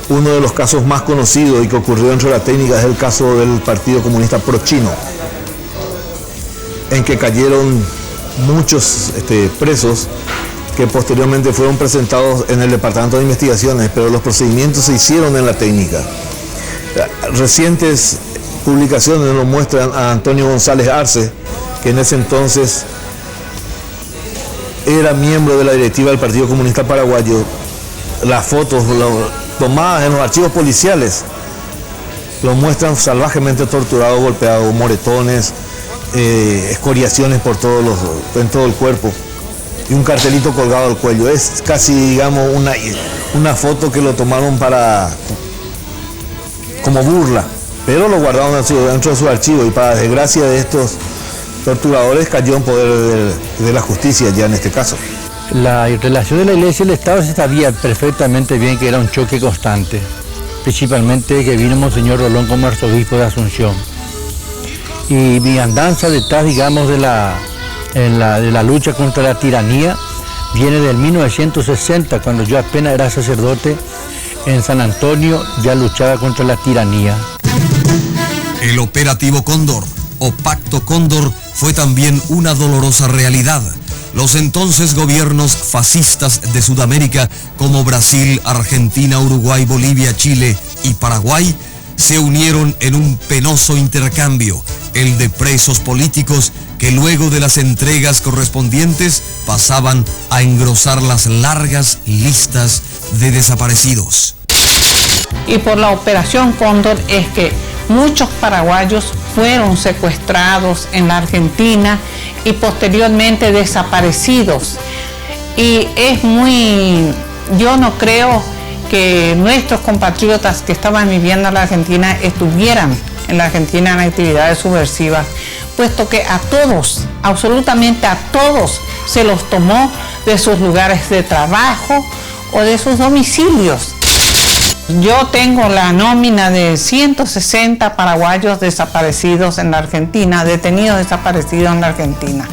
uno de los casos más conocidos y que ocurrió dentro de la técnica es el caso del Partido Comunista Prochino, en que cayeron muchos presos que posteriormente fueron presentados en el Departamento de Investigaciones, pero los procedimientos se hicieron en la técnica. Recientes publicaciones nos muestran a Antonio González Arce, que en ese entonces era miembro de la directiva del Partido Comunista Paraguayo. Las fotos tomadas en los archivos policiales lo muestran salvajemente torturado, golpeado, moretones, escoriaciones en todo el cuerpo y un cartelito colgado al cuello. Es casi, digamos, una foto que lo tomaron como burla, pero lo guardaron dentro de su archivo, y para desgracia de estos torturadores cayó en poder de la justicia ya en este caso. La relación de la Iglesia y el Estado se sabía perfectamente bien que era un choque constante, principalmente que vino Monseñor Rolón como arzobispo de Asunción. Y mi andanza detrás, digamos, de la lucha contra la tiranía viene del 1960, cuando yo apenas era sacerdote en San Antonio, ya luchaba contra la tiranía. El operativo Cóndor o Pacto Cóndor fue también una dolorosa realidad, los entonces gobiernos fascistas de Sudamérica como Brasil, Argentina, Uruguay, Bolivia, Chile y Paraguay se unieron en un penoso intercambio, el de presos políticos que luego de las entregas correspondientes pasaban a engrosar las largas listas de desaparecidos. Y por la Operación Cóndor es que muchos paraguayos fueron secuestrados en la Argentina y posteriormente desaparecidos. Y yo no creo que nuestros compatriotas que estaban viviendo en la Argentina estuvieran en la Argentina en actividades subversivas, puesto que a todos, absolutamente a todos, se los tomó de sus lugares de trabajo o de sus domicilios. Yo tengo la nómina de 160 paraguayos desaparecidos en la Argentina, detenidos desaparecidos en la Argentina.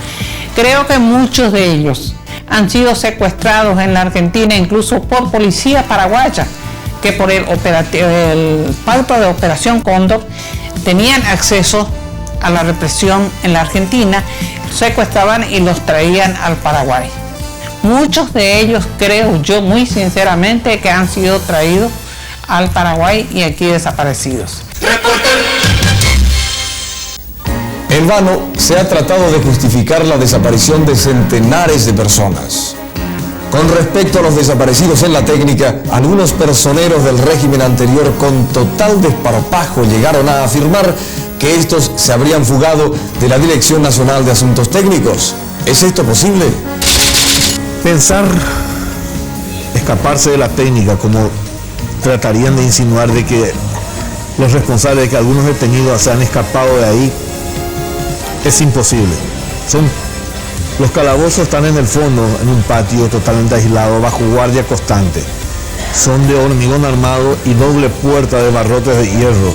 Creo que muchos de ellos han sido secuestrados en la Argentina, incluso por policía paraguaya, que por el pacto de Operación Cóndor tenían acceso a la represión en la Argentina, secuestraban y los traían al Paraguay. Muchos de ellos, creo yo muy sinceramente, que han sido traídos al Paraguay y aquí desaparecidos. En vano se ha tratado de justificar la desaparición de centenares de personas. Con respecto a los desaparecidos en la técnica, algunos personeros del régimen anterior con total desparpajo llegaron a afirmar que estos se habrían fugado de la Dirección Nacional de Asuntos Técnicos. ¿Es esto posible? Pensar escaparse de la técnica, como tratarían de insinuar de que los responsables de que algunos detenidos se han escapado de ahí, es imposible. Los calabozos están en el fondo, en un patio totalmente aislado, bajo guardia constante. Son de hormigón armado y doble puerta de barrotes de hierro,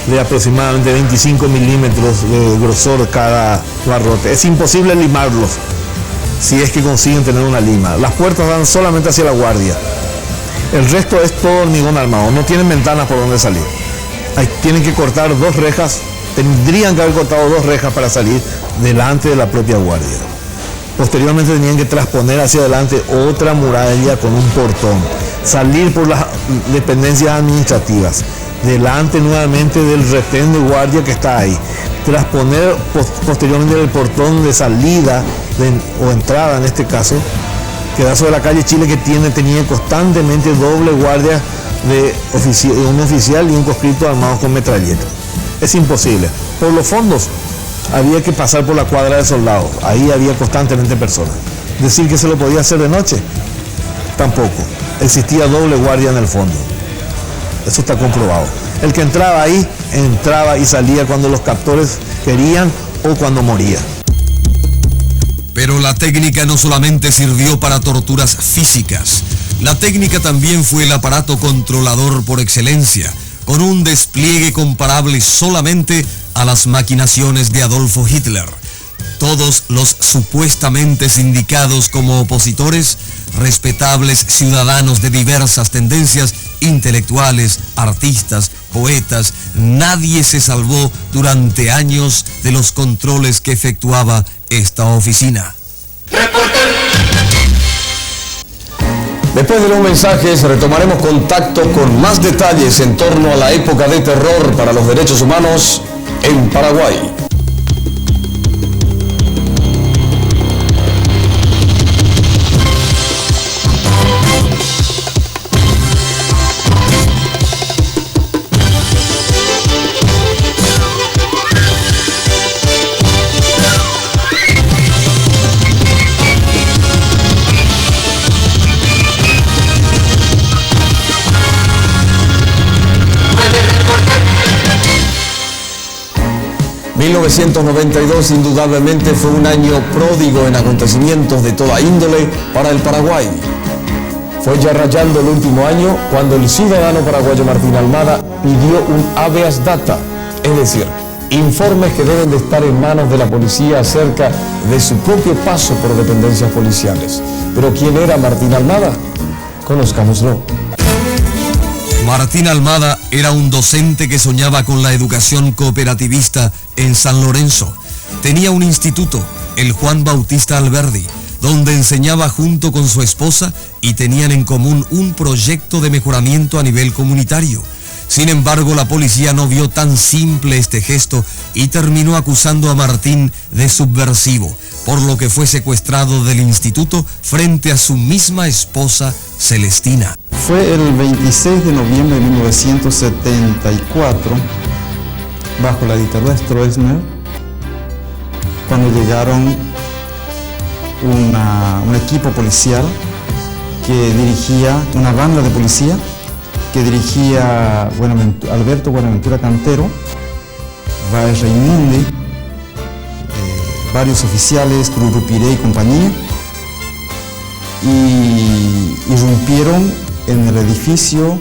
de aproximadamente 25 milímetros de grosor cada barrote. Es imposible limarlos, si es que consiguen tener una lima. Las puertas dan solamente hacia la guardia. El resto es todo hormigón armado, no tienen ventanas por donde salir. Tienen que cortar 2 rejas, tendrían que haber cortado 2 rejas para salir delante de la propia guardia. Posteriormente tenían que transponer hacia adelante otra muralla con un portón, salir por las dependencias administrativas, delante nuevamente del retén de guardia que está ahí, transponer posteriormente el portón de salida o entrada en este caso, que da sobre la calle Chile, que tenía constantemente doble guardia de un oficial y un conscripto armados con metralleta. Es imposible. Por los fondos había que pasar por la cuadra de soldados, ahí había constantemente personas. Decir que se lo podía hacer de noche, tampoco. Existía doble guardia en el fondo. Eso está comprobado. El que entraba ahí, entraba y salía cuando los captores querían o cuando moría. Pero la técnica no solamente sirvió para torturas físicas. La técnica también fue el aparato controlador por excelencia, con un despliegue comparable solamente a las maquinaciones de Adolfo Hitler. Todos los supuestamente sindicados como opositores, respetables ciudadanos de diversas tendencias, intelectuales, artistas, poetas, nadie se salvó durante años de los controles que efectuaba esta oficina. Después de los mensajes retomaremos contacto con más detalles en torno a la época de terror para los derechos humanos en Paraguay. En 1992 indudablemente fue un año pródigo en acontecimientos de toda índole para el Paraguay. Fue ya rayando el último año cuando el ciudadano paraguayo Martín Almada pidió un habeas data, es decir, informes que deben de estar en manos de la policía acerca de su propio paso por dependencias policiales. Pero ¿quién era Martín Almada? Conozcámoslo. Martín Almada era un docente que soñaba con la educación cooperativista en San Lorenzo. Tenía un instituto, el Juan Bautista Alberdi, donde enseñaba junto con su esposa y tenían en común un proyecto de mejoramiento a nivel comunitario. Sin embargo, la policía no vio tan simple este gesto y terminó acusando a Martín de subversivo, por lo que fue secuestrado del instituto frente a su misma esposa, Celestina. Fue el 26 de noviembre de 1974, bajo la dictadura de Stroessner, cuando llegaron un equipo policial que dirigía, una banda de policía, que dirigía Alberto Buenaventura Cantero, Báez Raimundi, varios oficiales, Curupiré y compañía, y irrumpieron en el edificio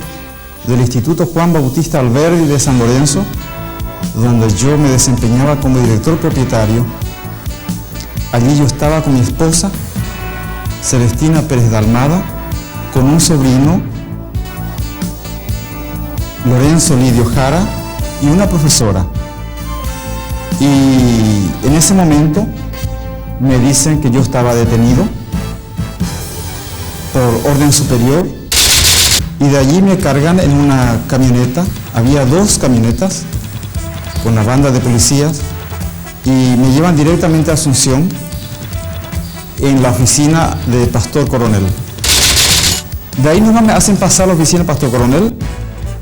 del Instituto Juan Bautista Alberdi de San Lorenzo, donde yo me desempeñaba como director propietario. Allí yo estaba con mi esposa, Celestina Pérez de Almada, con un sobrino, Lorenzo Lidio Jara, y una profesora. Y en ese momento me dicen que yo estaba detenido por orden superior, y de allí me cargan en una camioneta. Había 2 camionetas con la banda de policías y me llevan directamente a Asunción, en la oficina de Pastor Coronel. De ahí nomás me hacen pasar a la oficina de Pastor Coronel.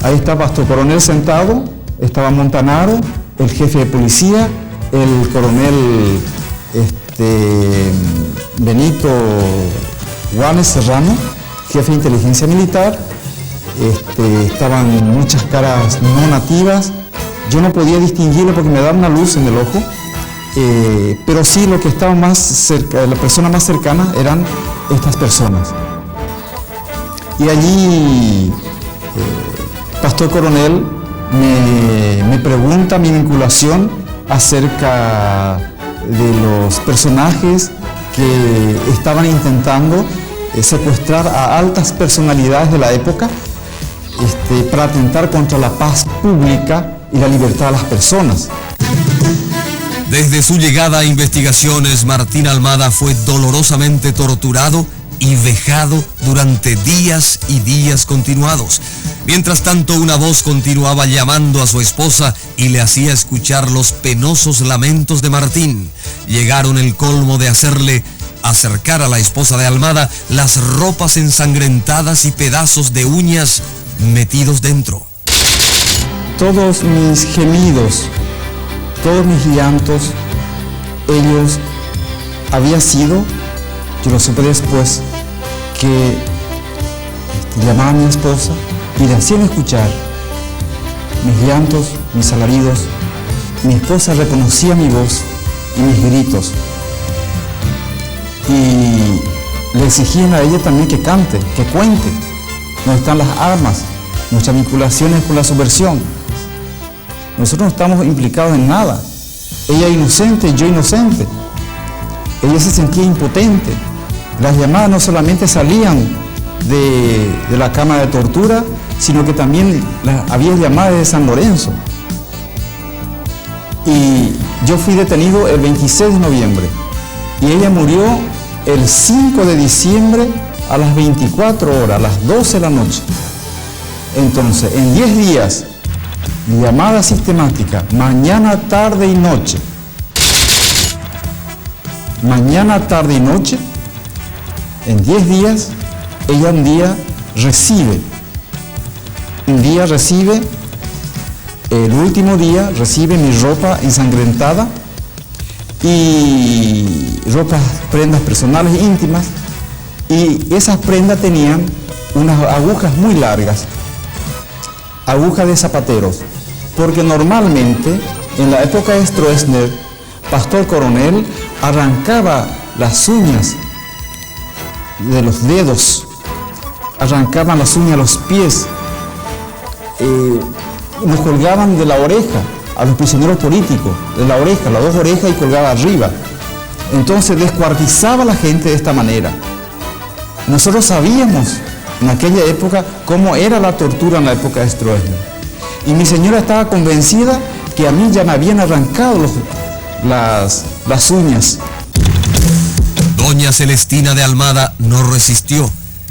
Ahí está Pastor Coronel sentado, estaba Montanaro, el jefe de policía, el coronel Benito Juárez Serrano, jefe de inteligencia militar. Estaban muchas caras no nativas. Yo no podía distinguirlo porque me daba una luz en el ojo, pero sí lo que estaba más cerca, la persona más cercana eran estas personas. Y allí Pastor Coronel me pregunta mi vinculación acerca de los personajes que estaban intentando secuestrar a altas personalidades de la época para atentar contra la paz pública y la libertad de las personas. Desde su llegada a investigaciones, Martín Almada fue dolorosamente torturado y vejado durante días y días continuados. Mientras tanto, una voz continuaba llamando a su esposa y le hacía escuchar los penosos lamentos de Martín. Llegaron el colmo de hacerle acercar a la esposa de Almada las ropas ensangrentadas y pedazos de uñas metidos dentro. Todos mis gemidos, todos mis llantos, ellos había sido, yo lo supe después, que llamaba a mi esposa y le hacían escuchar mis llantos, mis alaridos. Mi esposa reconocía mi voz y mis gritos. Y le exigían a ella también que cante, que cuente. No están las armas, nuestras vinculaciones con la subversión. Nosotros no estamos implicados en nada. Ella inocente, yo inocente. Ella se sentía impotente. Las llamadas no solamente salían de la cama de tortura, sino que también había llamadas de San Lorenzo. Y yo fui detenido el 26 de noviembre y ella murió el 5 de diciembre a las 24 horas, a las 12 de la noche. Entonces, en 10 días, llamada sistemática, mañana, tarde y noche. Mañana, tarde y noche. En 10 días, ella un día recibe, el último día recibe mi ropa ensangrentada y prendas personales íntimas, y esas prendas tenían unas agujas muy largas, agujas de zapateros, porque normalmente en la época de Stroessner, Pastor Coronel arrancaba las uñas de los dedos, arrancaban las uñas de los pies, nos colgaban de la oreja a los prisioneros políticos, de la oreja, las 2 orejas, y colgaba arriba. Entonces descuartizaba a la gente de esta manera. Nosotros sabíamos en aquella época cómo era la tortura en la época de Stroessner. Y mi señora estaba convencida que a mí ya me habían arrancado las uñas. Doña Celestina de Almada no resistió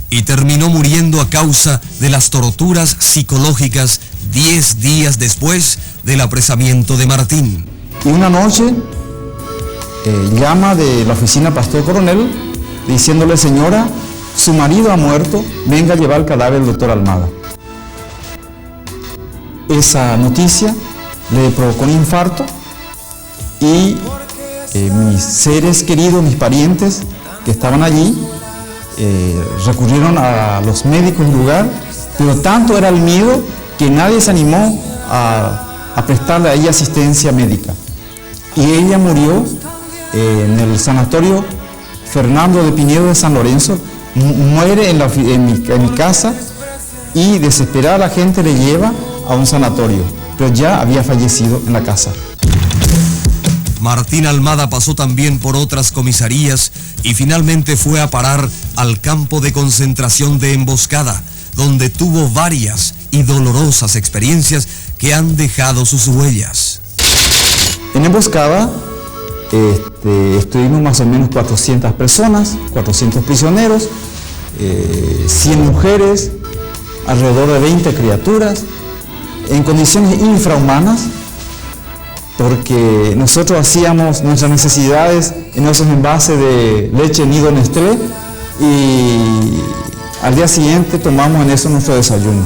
y terminó muriendo a causa de las torturas psicológicas 10 días después del apresamiento de Martín. Y una noche llama de la oficina Pastor Coronel diciéndole: señora, su marido ha muerto, venga a llevar el cadáver del doctor Almada. Esa noticia le provocó un infarto y mis seres queridos, mis parientes que estaban allí, recurrieron a los médicos del lugar, pero tanto era el miedo que nadie se animó a prestarle a ella asistencia médica. Y ella murió en el sanatorio Fernando de Pinedo de San Lorenzo, muere en mi casa, y desesperada la gente le lleva a un sanatorio, pero ya había fallecido en la casa. Martín Almada pasó también por otras comisarías y finalmente fue a parar al campo de concentración de Emboscada, donde tuvo varias y dolorosas experiencias que han dejado sus huellas. En Emboscada estuvimos más o menos 400 personas, 400 prisioneros, 100 mujeres, alrededor de 20 criaturas, en condiciones infrahumanas, porque nosotros hacíamos nuestras necesidades en esos envases de leche nido Nestlé y al día siguiente tomamos en eso nuestro desayuno.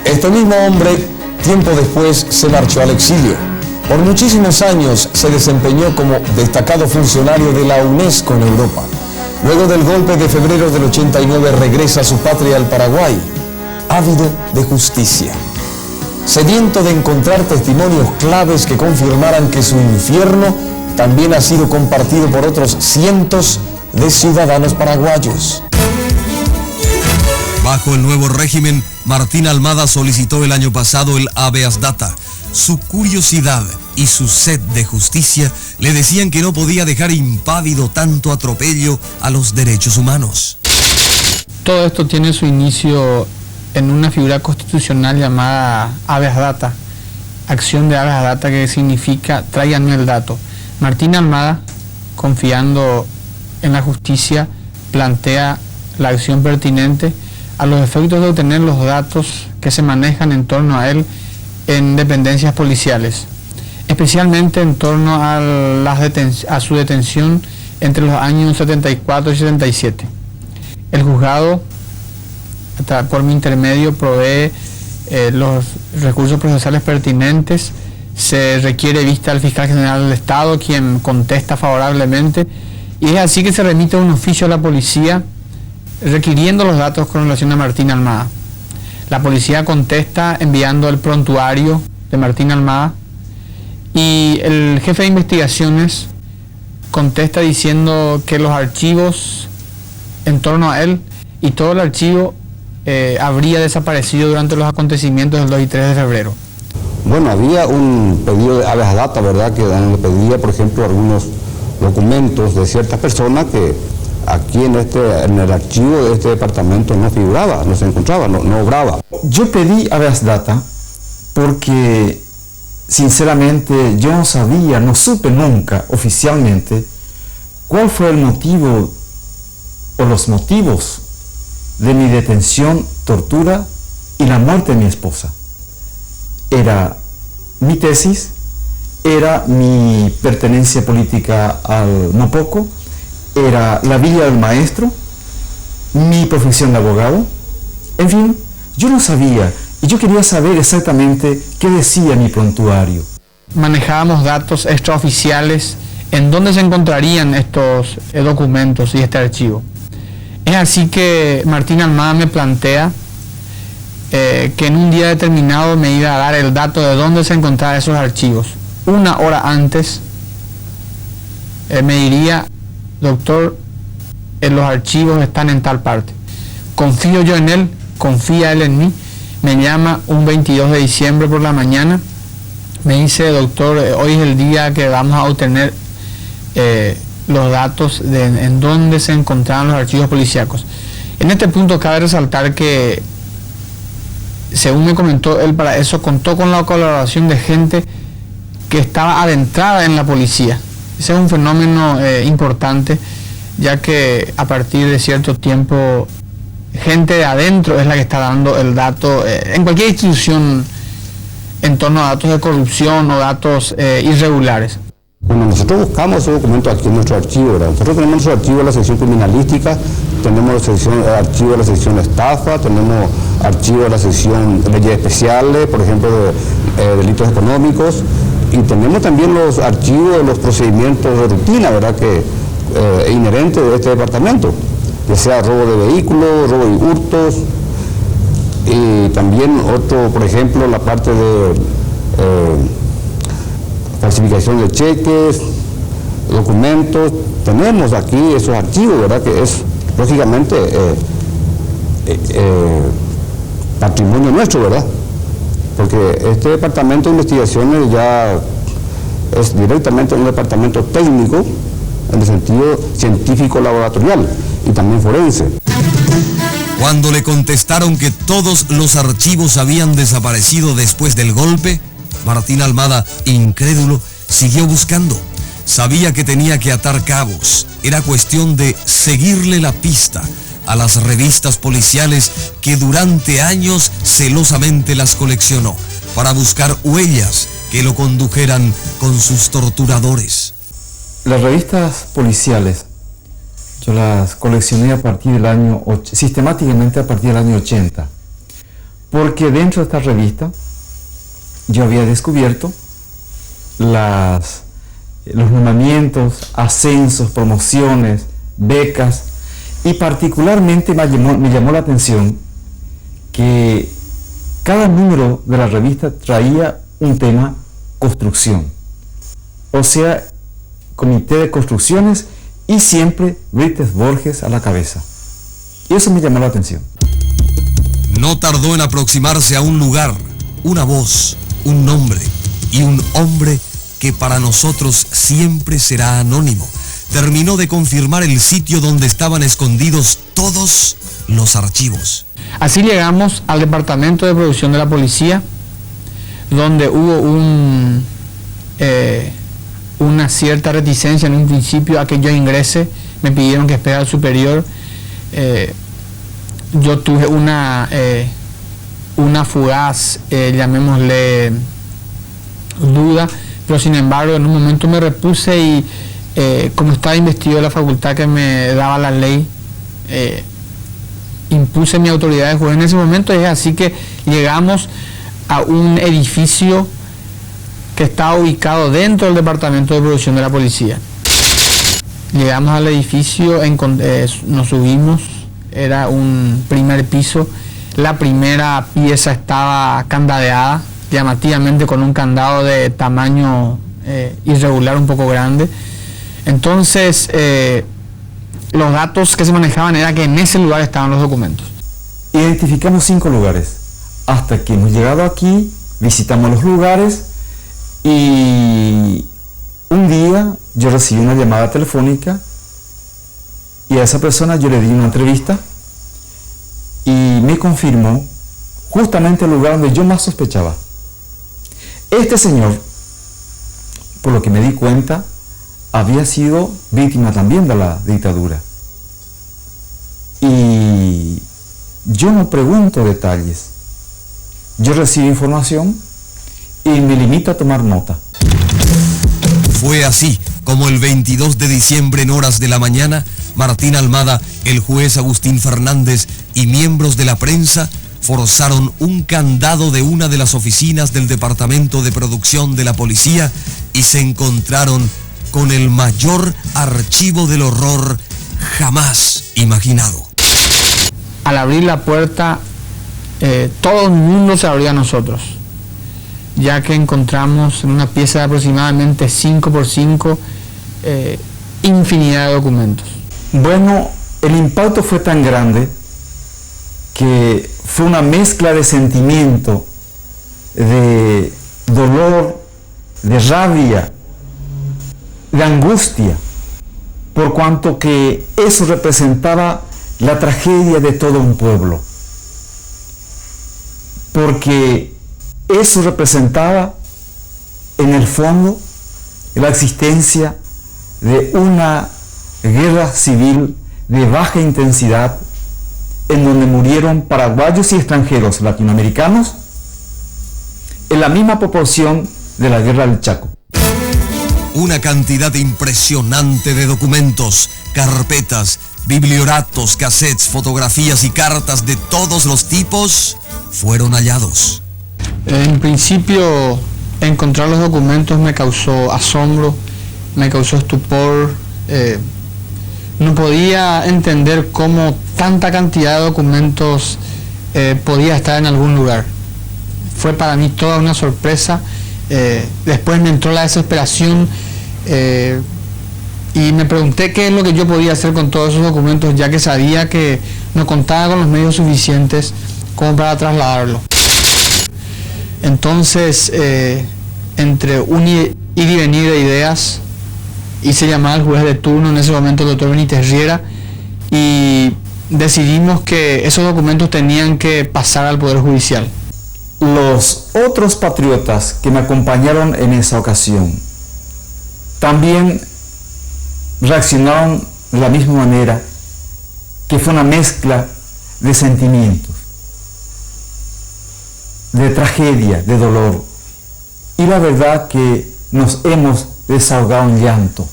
Este mismo hombre, tiempo después, se marchó al exilio. Por muchísimos años se desempeñó como destacado funcionario de la UNESCO en Europa. Luego del golpe de febrero del 89 regresa a su patria, al Paraguay, ávido de justicia, sediento de encontrar testimonios claves que confirmaran que su infierno también ha sido compartido por otros cientos de ciudadanos paraguayos. Bajo el nuevo régimen, Martín Almada solicitó el año pasado el habeas data. Su curiosidad y su sed de justicia le decían que no podía dejar impávido tanto atropello a los derechos humanos. Todo esto tiene su inicio en una figura constitucional llamada habeas data, acción de habeas data, que significa tráiganme el dato. Martín Almada, confiando en la justicia, plantea la acción pertinente a los efectos de obtener los datos que se manejan en torno a él en dependencias policiales, especialmente en torno a su detención entre los años 74 y 77. El juzgado, por mi intermedio, provee los recursos procesales pertinentes, se requiere vista al fiscal general del Estado, quien contesta favorablemente, y es así que se remite un oficio a la policía requiriendo los datos con relación a Martín Almada. La policía contesta enviando el prontuario de Martín Almada y el jefe de investigaciones contesta diciendo que los archivos en torno a él y todo el archivo habría desaparecido durante los acontecimientos del 2 y 3 de febrero. Bueno, había un pedido de habeas data, ¿verdad?, que le pedía, por ejemplo, algunos documentos de ciertas personas que aquí en el archivo de este departamento no figuraba, no se encontraba, no obraba. Yo pedí habeas data porque, sinceramente, yo no sabía, no supe nunca oficialmente cuál fue el motivo o los motivos de mi detención, tortura y la muerte de mi esposa. Era mi tesis, era mi pertenencia política al Mopoco, era la villa del maestro, mi profesión de abogado. En fin, yo no sabía y yo quería saber exactamente qué decía mi prontuario. Manejábamos datos extraoficiales en dónde se encontrarían estos documentos y este archivo. Es así que Martín Almada me plantea que en un día determinado me iba a dar el dato de dónde se encontraban esos archivos. Una hora antes me diría: doctor, los archivos están en tal parte. Confío yo en él, confía él en mí. Me llama un 22 de diciembre por la mañana, me dice: doctor, hoy es el día que vamos a obtener los datos de en dónde se encontraban los archivos policíacos. En este punto cabe resaltar que, según me comentó él, para eso contó con la colaboración de gente que estaba adentrada en la policía, Ese es un fenómeno importante, ya que a partir de cierto tiempo gente de adentro es la que está dando el dato en cualquier institución en torno a datos de corrupción o datos irregulares. Bueno, nosotros buscamos esos documentos aquí en nuestro archivo, ¿verdad? Nosotros tenemos nuestro archivo de la sección criminalística, tenemos el archivo de la sección estafa, tenemos archivo de la sección de leyes especiales, por ejemplo, de delitos económicos, y tenemos también los archivos de los procedimientos de rutina, ¿verdad?, que es inherente de este departamento, ya sea robo de vehículos, robo y hurtos, y también otro, por ejemplo, la parte de falsificación de cheques, documentos. Tenemos aquí esos archivos, ¿verdad?, que es lógicamente patrimonio nuestro, ¿verdad?, porque este departamento de investigaciones ya es directamente un departamento técnico en el sentido científico laboratorial y también forense. Cuando le contestaron que todos los archivos habían desaparecido después del golpe, Martín Almada, incrédulo, siguió buscando. Sabía que tenía que atar cabos. Era cuestión de seguirle la pista a las revistas policiales que durante años celosamente las coleccionó para buscar huellas que lo condujeran con sus torturadores. Las revistas policiales yo las coleccioné a partir del año, sistemáticamente a partir del año 80, porque dentro de esta revista yo había descubierto los nombramientos, ascensos, promociones, becas, y particularmente me llamó la atención que cada número de la revista traía un tema construcción, o sea, comité de construcciones, y siempre Brites Borges a la cabeza. Y eso me llamó la atención. No tardó en aproximarse a un lugar, una voz, un nombre y un hombre que para nosotros siempre será anónimo. Terminó de confirmar el sitio donde estaban escondidos todos los archivos. Así llegamos al departamento de producción de la policía, donde hubo una cierta reticencia en un principio a que yo ingrese. Me pidieron que esperara al superior. Yo tuve una fugaz, llamémosle duda, pero sin embargo en un momento me repuse y como estaba investido de la facultad que me daba la ley, impuse mi autoridad de juez en ese momento. Es así que llegamos a un edificio que estaba ubicado dentro del departamento de producción de la policía. Llegamos al edificio, nos subimos, era un primer piso. La primera pieza estaba candadeada, llamativamente con un candado de tamaño irregular, un poco grande. Entonces, los datos que se manejaban era que en ese lugar estaban los documentos. Identificamos 5 lugares. Hasta que hemos llegado aquí, visitamos los lugares y un día yo recibí una llamada telefónica y a esa persona yo le di una entrevista y me confirmó justamente el lugar donde yo más sospechaba. Este señor, por lo que me di cuenta, había sido víctima también de la dictadura. Y yo no pregunto detalles. Yo recibo información y me limito a tomar nota. Fue así como el 22 de diciembre en horas de la mañana, Martín Almada, el juez Agustín Fernández y miembros de la prensa forzaron un candado de una de las oficinas del Departamento de Producción de la Policía y se encontraron con el mayor archivo del horror jamás imaginado. Al abrir la puerta, todo el mundo se abrió a nosotros, ya que encontramos en una pieza de aproximadamente 5 por 5 infinidad de documentos. Bueno, el impacto fue tan grande que fue una mezcla de sentimiento, de dolor, de rabia, de angustia, por cuanto que eso representaba la tragedia de todo un pueblo, porque eso representaba en el fondo la existencia de una guerra civil de baja intensidad en donde murieron paraguayos y extranjeros latinoamericanos en la misma proporción de la guerra del Chaco. Una cantidad impresionante de documentos, carpetas, biblioratos, cassettes, fotografías y cartas de todos los tipos fueron hallados. En principio, encontrar los documentos me causó asombro, me causó estupor. No podía entender cómo tanta cantidad de documentos podía estar en algún lugar. Fue para mí toda una sorpresa. Después me entró la desesperación y me pregunté qué es lo que yo podía hacer con todos esos documentos, ya que sabía que no contaba con los medios suficientes como para trasladarlo. Entonces, entre un ir y venir de ideas, hice llamar al juez de turno, en ese momento el doctor Benítez Riera, y decidimos que esos documentos tenían que pasar al Poder Judicial. Los otros patriotas que me acompañaron en esa ocasión también reaccionaron de la misma manera, que fue una mezcla de sentimientos, de tragedia, de dolor. Y la verdad que nos hemos desahogado en llanto.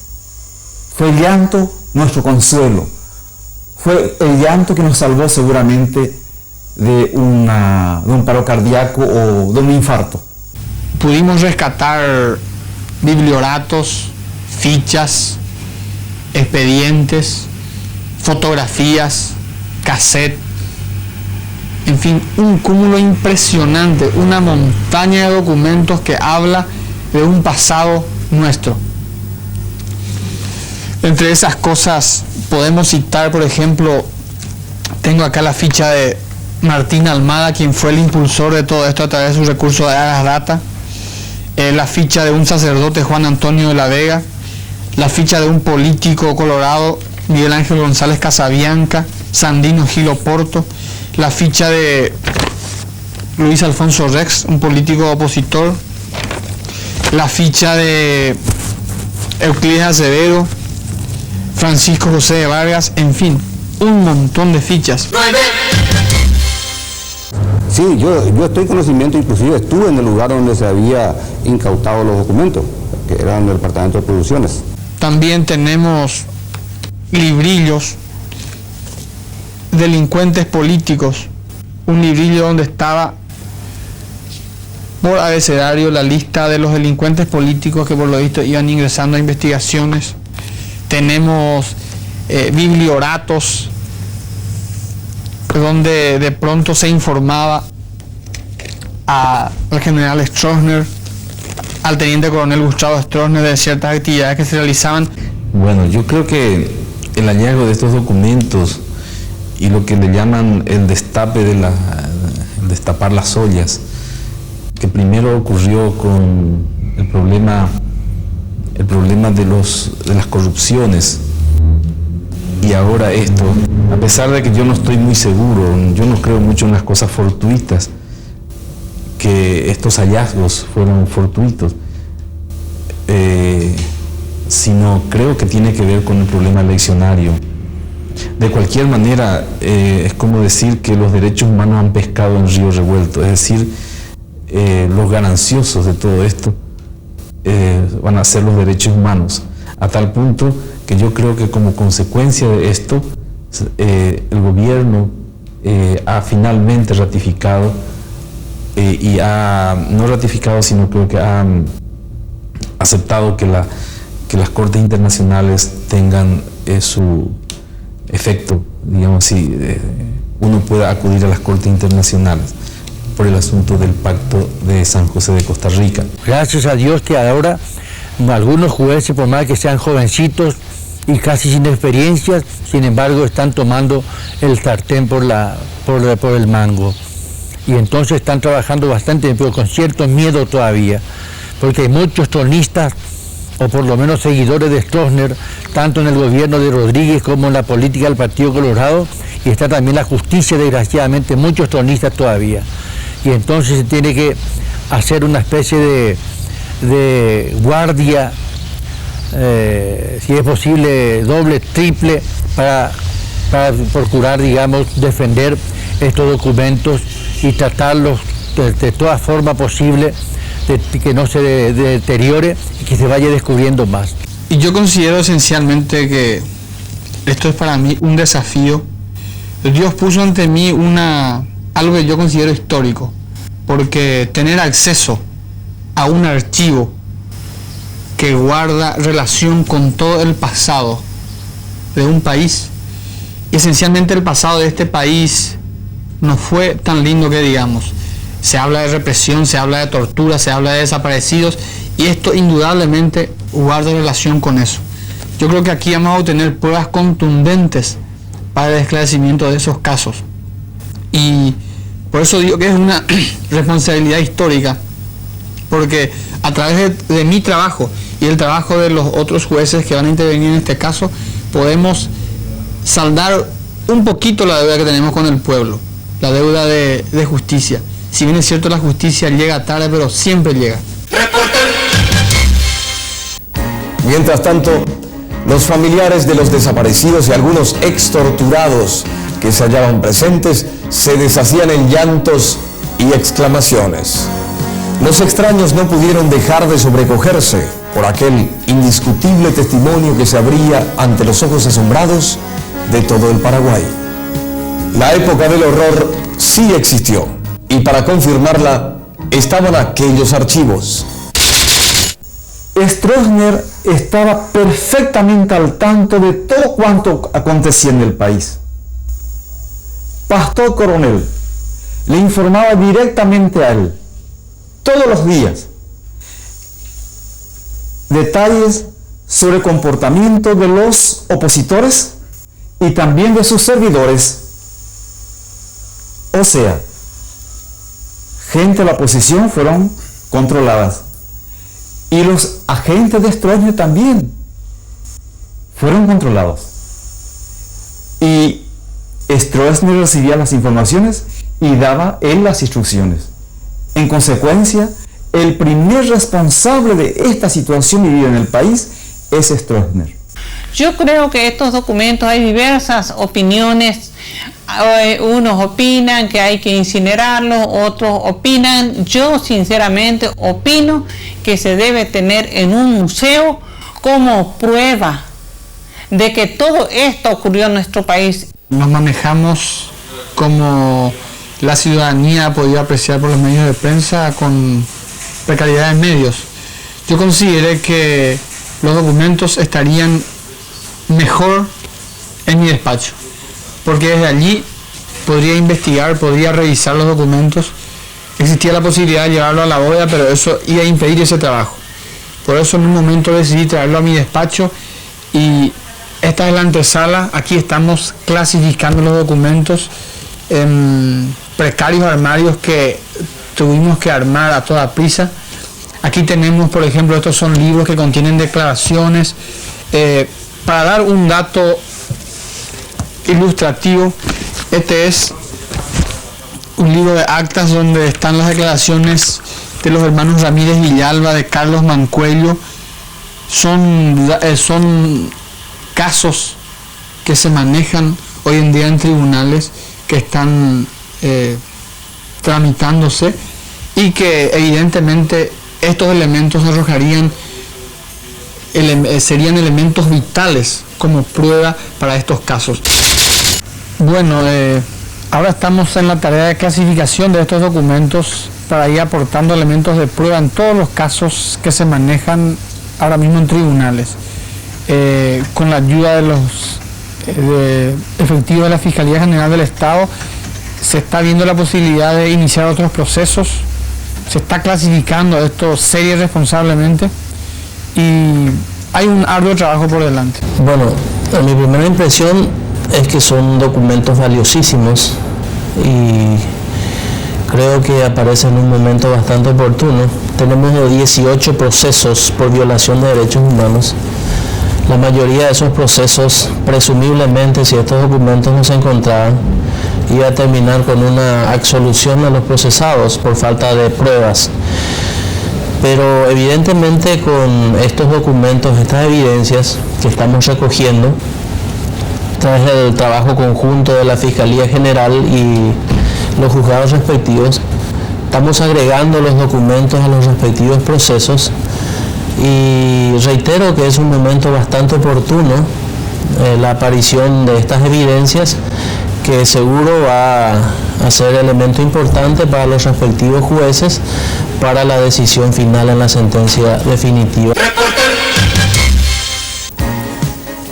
Fue el llanto nuestro consuelo. Fue el llanto que nos salvó seguramente de un paro cardíaco o de un infarto. Pudimos rescatar biblioratos, fichas, expedientes, fotografías, cassette, en fin, un cúmulo impresionante, una montaña de documentos que habla de un pasado nuestro. Entre esas cosas podemos citar, por ejemplo, tengo acá la ficha de Martín Almada, quien fue el impulsor de todo esto a través de su recurso de Hagas Data, la ficha de un sacerdote, Juan Antonio de la Vega, la ficha de un político colorado, Miguel Ángel González Casabianca, Sandino Gil Oporto, la ficha de Luis Alfonso Rex, un político opositor, la ficha de Euclides Acevedo, Francisco José de Vargas, en fin, un montón de fichas. Sí, yo estoy en conocimiento, inclusive estuve en el lugar donde se había incautado los documentos, que eran del Departamento de Producciones. También tenemos librillos, delincuentes políticos, un librillo donde estaba por abecedario la lista de los delincuentes políticos que por lo visto iban ingresando a investigaciones. Tenemos biblioratos donde de pronto se informaba al general Stroessner, al teniente coronel Gustavo Stroessner, de ciertas actividades que se realizaban. Bueno, yo creo que el hallazgo de estos documentos y lo que le llaman el destape de el destapar las ollas, que primero ocurrió con el problema de las corrupciones, y ahora esto, a pesar de que yo no estoy muy seguro, yo no creo mucho en las cosas fortuitas, que estos hallazgos fueron fortuitos, sino creo que tiene que ver con el problema eleccionario. De cualquier manera, es como decir que los derechos humanos han pescado en río revuelto, es decir, los gananciosos de todo esto van a ser los derechos humanos, a tal punto que yo creo que como consecuencia de esto, el gobierno ha finalmente ratificado, no ratificado, sino creo que ha aceptado que las cortes internacionales tengan su efecto, digamos así, uno pueda acudir a las cortes internacionales por el asunto del pacto de San José de Costa Rica. Gracias a Dios que ahora algunos jueces, por más que sean jovencitos y casi sin experiencias, sin embargo están tomando el sartén por el mango. Y entonces están trabajando bastante, pero con cierto miedo todavía, porque hay muchos tronistas, o por lo menos seguidores de Stroessner, tanto en el gobierno de Rodríguez como en la política del Partido Colorado, y está también la justicia, desgraciadamente, muchos tronistas todavía. Y entonces se tiene que hacer una especie de guardia si es posible, doble, triple, para procurar, digamos, defender estos documentos y tratarlos de toda forma posible, de que no se deteriore y que se vaya descubriendo más. Y yo considero esencialmente que esto es para mí un desafío. Dios puso ante mí algo que yo considero histórico, porque tener acceso a un archivo que guarda relación con todo el pasado de un país, y esencialmente el pasado de este país no fue tan lindo que digamos. Se habla de represión, se habla de tortura, se habla de desaparecidos, y esto indudablemente guarda relación con eso. Yo creo que aquí vamos a obtener pruebas contundentes para el esclarecimiento de esos casos. Y por eso digo que es una responsabilidad histórica, porque a través de mi trabajo y el trabajo de los otros jueces que van a intervenir en este caso, podemos saldar un poquito la deuda que tenemos con el pueblo, la deuda de justicia. Si bien es cierto, la justicia llega tarde, pero siempre llega. Mientras tanto, los familiares de los desaparecidos y algunos extorturados que se hallaban presentes se deshacían en llantos y exclamaciones. Los extraños no pudieron dejar de sobrecogerse por aquel indiscutible testimonio que se abría ante los ojos asombrados de todo el Paraguay. La época del horror sí existió, y para confirmarla estaban aquellos archivos. Stroessner estaba perfectamente al tanto de todo cuanto acontecía en el país. Pastor Coronel le informaba directamente a él, todos los días, detalles sobre el comportamiento de los opositores y también de sus servidores. O sea, gente de la oposición fueron controladas. Y los agentes de Stroessner también fueron controlados. Y Stroessner recibía las informaciones y daba él las instrucciones. En consecuencia, el primer responsable de esta situación vivida en el país es Stroessner. Yo creo que estos documentos hay diversas opiniones. Unos opinan que hay que incinerarlos, otros opinan, yo sinceramente opino que se debe tener en un museo como prueba de que todo esto ocurrió en nuestro país. Nos manejamos como la ciudadanía ha podido apreciar por los medios de prensa con precariedad de medios. Yo consideré que los documentos estarían mejor en mi despacho, porque desde allí podría investigar, podría revisar los documentos. Existía la posibilidad de llevarlo a la bóveda, pero eso iba a impedir ese trabajo. Por eso en un momento decidí traerlo a mi despacho, y esta es la antesala. Aquí estamos clasificando los documentos en precarios armarios que tuvimos que armar a toda prisa. Aquí tenemos, por ejemplo, estos son libros que contienen declaraciones. Para dar un dato ilustrativo, este es un libro de actas donde están las declaraciones de los hermanos Ramírez Villalba, de Carlos Mancuello. Son casos que se manejan hoy en día en tribunales, que están tramitándose, y que evidentemente estos elementos arrojarían serían elementos vitales como prueba para estos casos. Bueno, ahora estamos en la tarea de clasificación de estos documentos para ir aportando elementos de prueba en todos los casos que se manejan ahora mismo en tribunales. Con la ayuda de los efectivos de la Fiscalía General del Estado, se está viendo la posibilidad de iniciar otros procesos. Se está clasificando esto serio y responsablemente, y hay un arduo trabajo por delante. Bueno, mi primera impresión es que son documentos valiosísimos, y creo que aparece en un momento bastante oportuno. Tenemos 18 procesos por violación de derechos humanos. La mayoría de esos procesos, presumiblemente, si estos documentos no se encontraban, iba a terminar con una absolución de los procesados por falta de pruebas. Pero evidentemente con estos documentos, estas evidencias que estamos recogiendo, tras el trabajo conjunto de la Fiscalía General y los juzgados respectivos, estamos agregando los documentos a los respectivos procesos y reitero que es un momento bastante oportuno la aparición de estas evidencias, que seguro va a ser elemento importante para los respectivos jueces para la decisión final en la sentencia definitiva.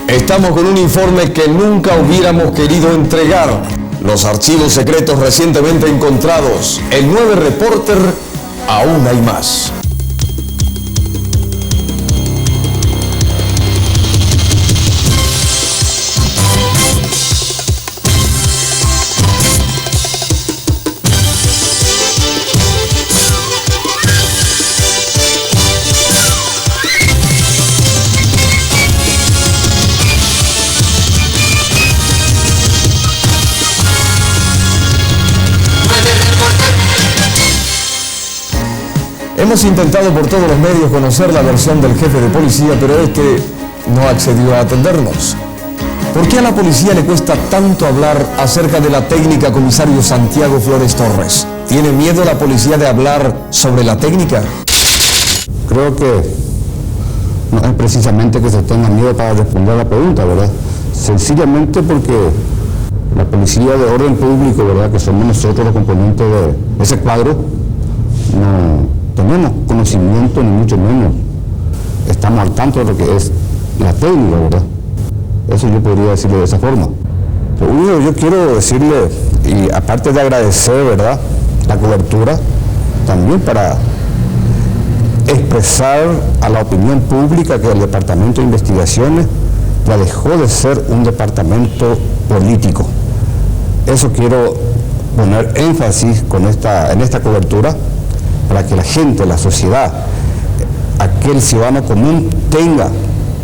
Estamos con un informe que nunca hubiéramos querido entregar. Los archivos secretos recientemente encontrados. El 9 Reporter, aún hay más. Hemos intentado por todos los medios conocer la versión del jefe de policía, pero este no accedió a atendernos. ¿Por qué a la policía le cuesta tanto hablar acerca de la técnica, comisario Santiago Flores Torres? ¿Tiene miedo la policía de hablar sobre la técnica? Creo que no es precisamente que se tenga miedo para responder a la pregunta, ¿verdad? Sencillamente porque la policía de orden público, ¿verdad?, que somos nosotros los componentes de ese cuadro, no tenemos conocimiento ni mucho menos estamos al tanto de lo que es la técnica, ¿verdad? Eso yo podría decirle de esa forma. Lo único que yo quiero decirle, y aparte de agradecer, ¿verdad?, la cobertura, también para expresar a la opinión pública que el Departamento de Investigaciones ya dejó de ser un departamento político. Eso quiero poner énfasis en esta cobertura, para que la gente, la sociedad, aquel ciudadano común tenga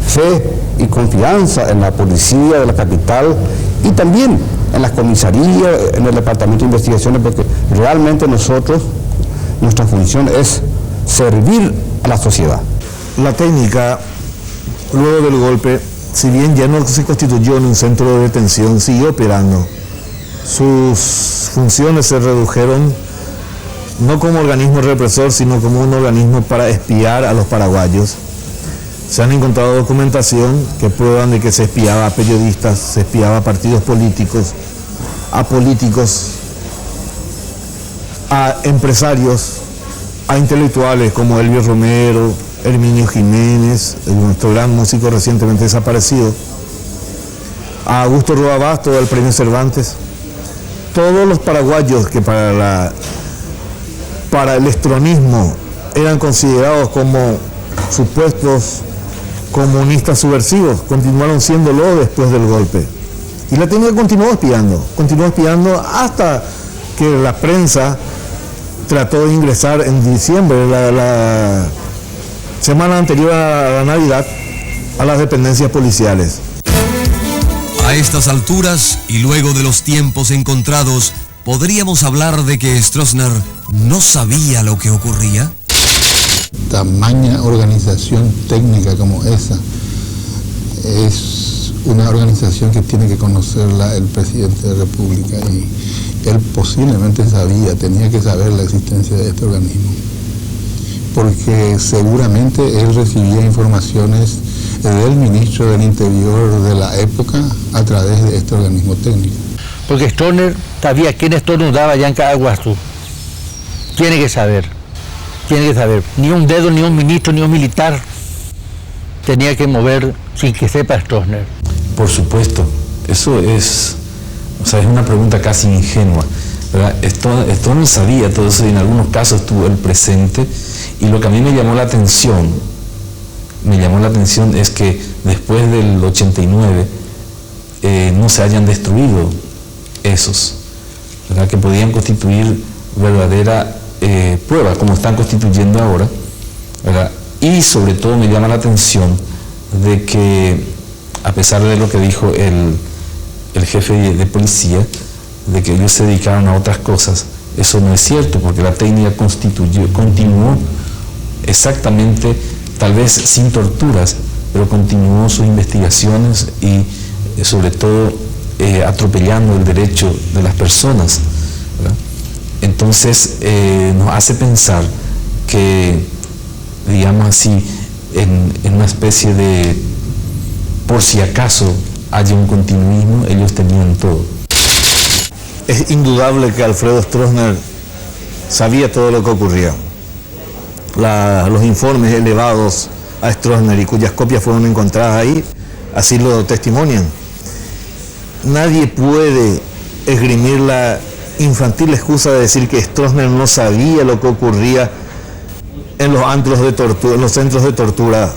fe y confianza en la policía de la capital y también en las comisarías, en el Departamento de Investigaciones, porque realmente nuestra función es servir a la sociedad. La técnica, luego del golpe, si bien ya no se constituyó en un centro de detención, siguió operando. Sus funciones se redujeron no como organismo represor, sino como un organismo para espiar a los paraguayos. Se han encontrado documentación que prueban de que se espiaba a periodistas, se espiaba a partidos políticos, a políticos, a empresarios, a intelectuales como Elvio Romero, Herminio Jiménez, nuestro gran músico recientemente desaparecido, a Augusto Roabasto del Premio Cervantes. Todos los paraguayos que para el estronismo eran considerados como supuestos comunistas subversivos, continuaron siéndolo después del golpe. Y la técnica continuó espiando hasta que la prensa trató de ingresar en diciembre, la semana anterior a la Navidad, a las dependencias policiales. A estas alturas, y luego de los tiempos encontrados, ¿podríamos hablar de que Stroessner no sabía lo que ocurría? Tamaña organización técnica como esa es una organización que tiene que conocerla el presidente de la República, y él posiblemente tenía que saber la existencia de este organismo, porque seguramente él recibía informaciones del ministro del Interior de la época a través de este organismo técnico. Porque Stroessner sabía quién estornudaba allá en Caaguazú. Tiene que saber. Ni un dedo, ni un ministro, ni un militar tenía que mover sin que sepa Stroessner. Por supuesto, eso es una pregunta casi ingenua, ¿verdad? Stroessner sabía todo eso y en algunos casos estuvo él presente, y lo que a mí me llamó la atención es que después del 89 no se hayan destruido esos, ¿verdad?, que podían constituir verdadera prueba, como están constituyendo ahora, ¿verdad? Y sobre todo me llama la atención de que, a pesar de lo que dijo el jefe de policía, de que ellos se dedicaron a otras cosas, eso no es cierto, porque la técnica continuó exactamente, tal vez sin torturas, pero continuó sus investigaciones y sobre todo atropellando el derecho de las personas, ¿verdad? Entonces nos hace pensar que, digamos así, en una especie de, por si acaso haya un continuismo, ellos tenían todo. Es indudable que Alfredo Stroessner sabía todo lo que ocurría. Los informes elevados a Stroessner y cuyas copias fueron encontradas ahí, así lo testimonian. Nadie puede esgrimir la infantil excusa de decir que Stroessner no sabía lo que ocurría en los antros de tortura, en los centros de tortura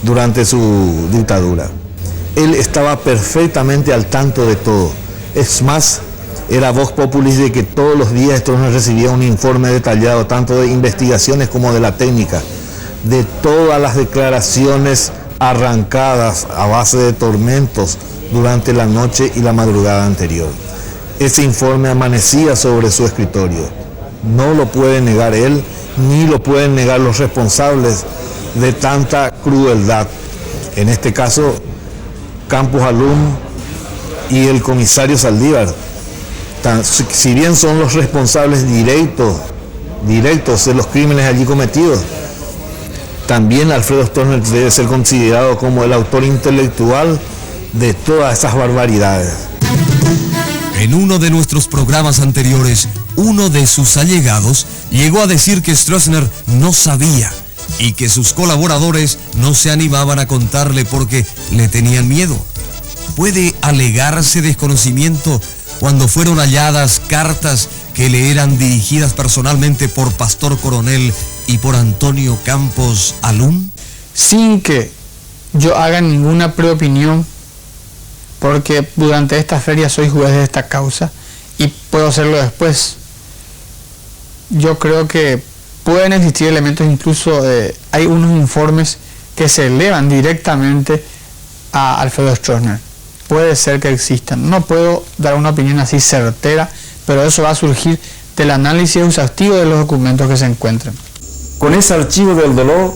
durante su dictadura. Él estaba perfectamente al tanto de todo. Es más, era vox populi de que todos los días Stroessner recibía un informe detallado, tanto de investigaciones como de la técnica, de todas las declaraciones arrancadas a base de tormentos durante la noche y la madrugada anterior. Ese informe amanecía sobre su escritorio. No lo puede negar él, ni lo pueden negar los responsables de tanta crueldad. En este caso, Campos Alum y el comisario Saldívar. Si bien son los responsables directos de los crímenes allí cometidos, también Alfredo Stroessner debe ser considerado como el autor intelectual de todas esas barbaridades. En uno de nuestros programas anteriores, uno de sus allegados llegó a decir que Stroessner no sabía y que sus colaboradores no se animaban a contarle porque le tenían miedo. ¿Puede alegarse desconocimiento cuando fueron halladas cartas que le eran dirigidas personalmente por Pastor Coronel y por Antonio Campos Alum? Sin que yo haga ninguna preopinión, porque durante esta feria soy juez de esta causa y puedo hacerlo después. Yo creo que pueden existir elementos, incluso hay unos informes que se elevan directamente a Alfredo Stroessner. Puede ser que existan. No puedo dar una opinión así certera, pero eso va a surgir del análisis exhaustivo de los documentos que se encuentran. Con ese archivo del dolor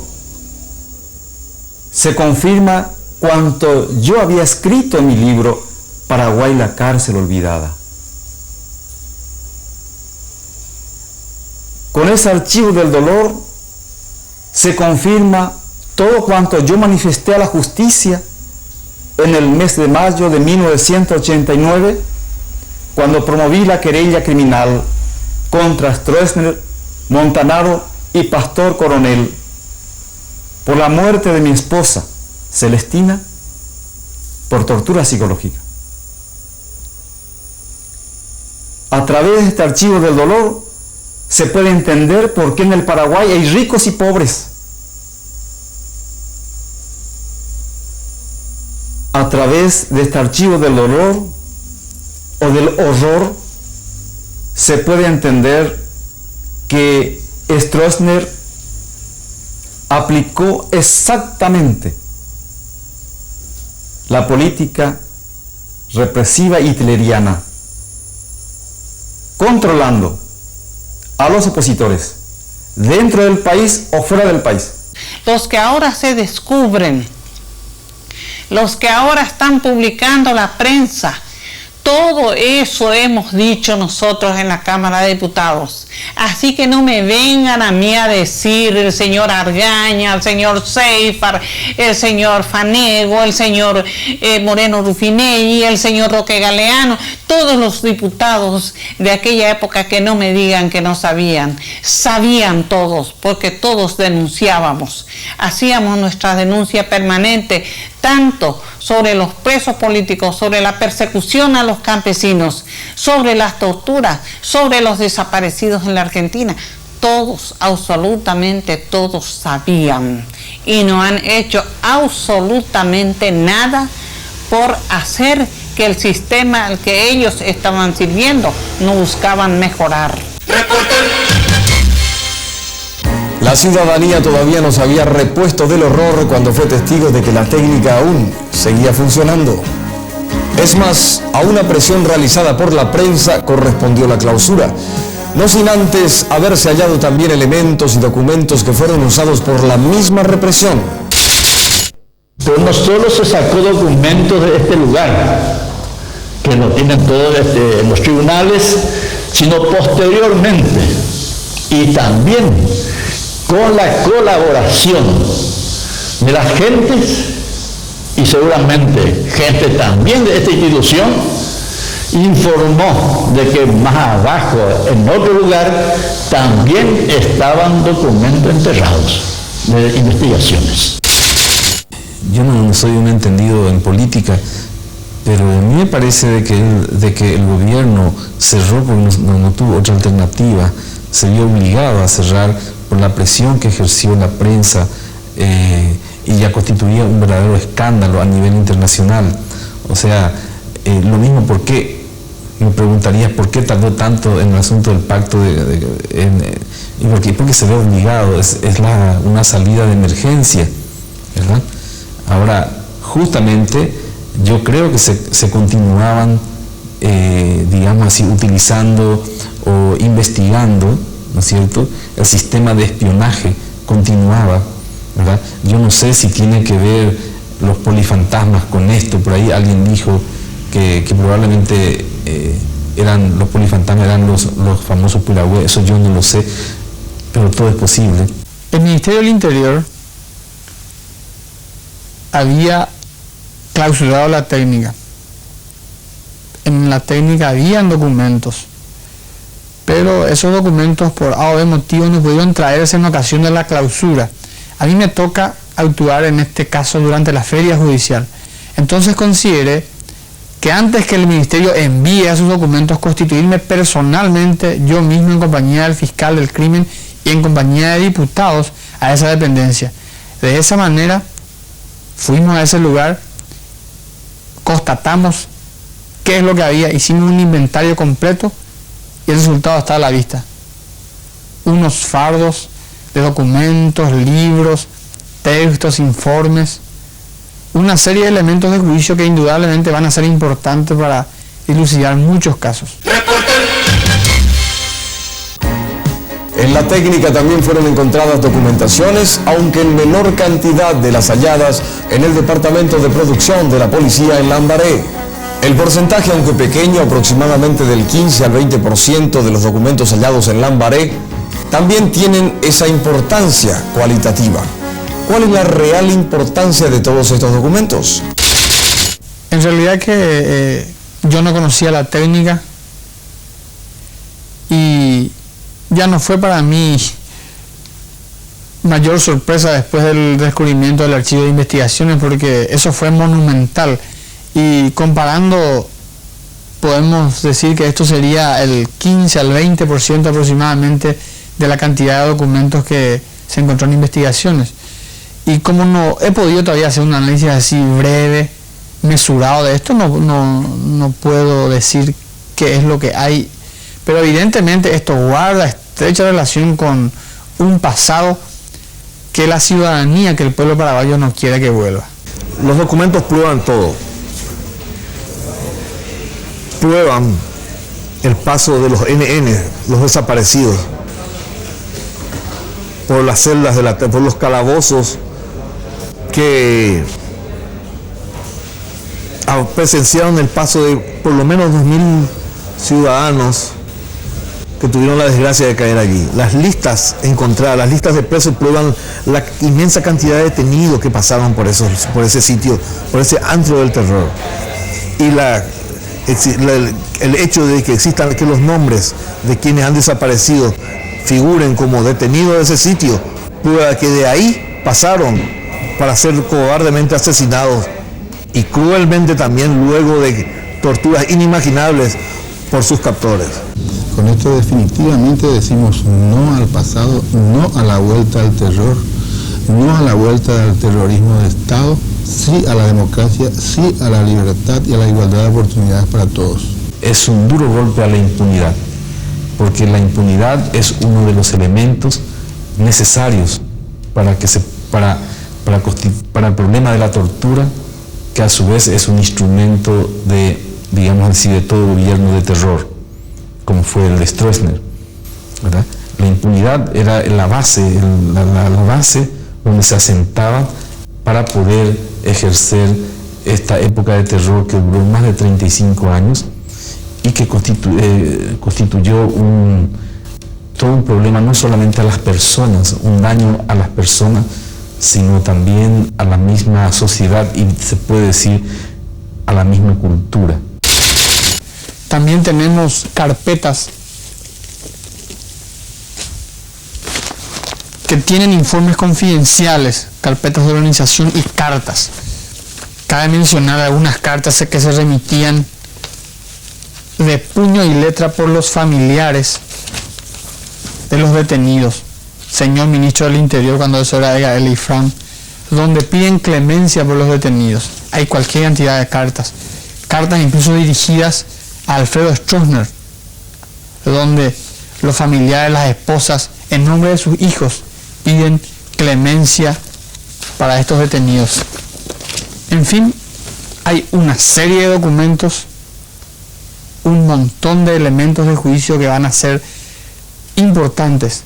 se confirma cuanto yo había escrito en mi libro Paraguay, la cárcel olvidada. Con ese archivo del dolor se confirma todo cuanto yo manifesté a la justicia en el mes de mayo de 1989, cuando promoví la querella criminal contra Stroessner, Montanaro y Pastor Coronel por la muerte de mi esposa, Celestina, por tortura psicológica. A través de este archivo del dolor se puede entender por qué en el Paraguay hay ricos y pobres. A través de este archivo del dolor o del horror se puede entender que Stroessner aplicó exactamente la política represiva hitleriana, controlando a los opositores dentro del país o fuera del país. Los que ahora se descubren, los que ahora están publicando la prensa, todo eso hemos dicho nosotros en la Cámara de Diputados. Así que no me vengan a mí a decir el señor Argaña, el señor Seifar, el señor Fanego, el señor Moreno Rufinelli, el señor Roque Galeano, todos los diputados de aquella época, que no me digan que no sabían. Sabían todos, porque todos denunciábamos. Hacíamos nuestra denuncia permanente, tanto sobre los presos políticos, sobre la persecución a los campesinos, sobre las torturas, sobre los desaparecidos en la Argentina. Todos, absolutamente todos sabían y no han hecho absolutamente nada por hacer que el sistema al que ellos estaban sirviendo no buscaban mejorar. La ciudadanía todavía no se había repuesto del horror cuando fue testigo de que la técnica aún seguía funcionando. Es más, a una presión realizada por la prensa correspondió la clausura. no sin antes haberse hallado también elementos y documentos que fueron usados por la misma represión. Pero no solo se sacó documentos de este lugar, que lo tienen todos en los tribunales, sino posteriormente, y también con la colaboración de las gentes, y seguramente gente también de esta institución, informó de que más abajo, en otro lugar, también estaban documentos enterrados de investigaciones. Yo no soy un entendido en política, pero a mí me parece de que el gobierno cerró porque no tuvo otra alternativa, se vio obligado a cerrar por la presión que ejerció la prensa y ya constituía un verdadero escándalo a nivel internacional. O sea, lo mismo, ¿por qué? Me preguntarías por qué tardó tanto en el asunto del pacto y porque se ve obligado, es una salida de emergencia, ¿verdad? Ahora, justamente, yo creo que se continuaban, digamos así, utilizando o investigando, ¿no es cierto? El sistema de espionaje continuaba, ¿verdad? Yo no sé si tiene que ver los polifantasmas con esto. Por ahí alguien dijo que probablemente los polifantasmas eran los famosos Purahue. Eso yo no lo sé, pero todo es posible. El Ministerio del Interior había clausurado la técnica. En la técnica habían documentos, pero esos documentos por A o B motivos no pudieron traerse en ocasión de la clausura. A mí me toca actuar en este caso durante la feria judicial. Entonces consideré que antes que el Ministerio envíe esos documentos, constituirme personalmente yo mismo en compañía del fiscal del crimen y en compañía de diputados a esa dependencia. De esa manera fuimos a ese lugar, constatamos qué es lo que había, hicimos un inventario completo y el resultado está a la vista. Unos fardos de documentos, libros, textos, informes, una serie de elementos de juicio que indudablemente van a ser importantes para dilucidar muchos casos. En la técnica también fueron encontradas documentaciones, aunque en menor cantidad de las halladas en el departamento de producción de la policía en Lambaré. El porcentaje, aunque pequeño, aproximadamente del 15 al 20% de los documentos hallados en Lambaré, también tienen esa importancia cualitativa. ¿Cuál es la real importancia de todos estos documentos? En realidad que yo no conocía la técnica y ya no fue para mí mayor sorpresa después del descubrimiento del archivo de investigaciones, porque eso fue monumental y comparando podemos decir que esto sería el 15 al 20% aproximadamente de la cantidad de documentos que se encontró en investigaciones. Y como no he podido todavía hacer un análisis así breve, mesurado de esto, no puedo decir qué es lo que hay, pero evidentemente esto guarda estrecha relación con un pasado que la ciudadanía, que el pueblo paraguayo no quiere que vuelva. Los documentos prueban todo. Prueban el paso de los NN, los desaparecidos, por las celdas por los calabozos que presenciaron el paso de por lo menos 2.000 ciudadanos que tuvieron la desgracia de caer allí. Las listas encontradas, las listas de presos prueban la inmensa cantidad de detenidos que pasaron por ese sitio, por ese antro del terror. Y el hecho de que existan, que los nombres de quienes han desaparecido figuren como detenidos de ese sitio, prueba que de ahí pasaron para ser cobardemente asesinados y cruelmente también luego de torturas inimaginables por sus captores. Con esto definitivamente decimos no al pasado, no a la vuelta al terror, no a la vuelta al terrorismo de Estado, sí a la democracia, sí a la libertad y a la igualdad de oportunidades para todos. Es un duro golpe a la impunidad, porque la impunidad es uno de los elementos necesarios para el problema de la tortura, que a su vez es un instrumento de, digamos así, de todo gobierno de terror, como fue el de Stroessner. ¿verdad? La impunidad era la base, la base donde se asentaba para poder ejercer esta época de terror que duró más de 35 años y que constituyó todo un problema no solamente a las personas, un daño a las personas, sino también a la misma sociedad y se puede decir a la misma cultura. También tenemos carpetas que tienen informes confidenciales, carpetas de organización y cartas. Cabe mencionar algunas cartas que se remitían de puño y letra por los familiares de los detenidos, señor ministro del Interior, cuando eso era Gael Ifrán, donde piden clemencia por los detenidos. Hay cualquier cantidad de cartas incluso dirigidas a Alfredo Stroessner, donde los familiares, las esposas, en nombre de sus hijos, piden clemencia para estos detenidos. En fin, hay una serie de documentos, un montón de elementos de juicio que van a ser importantes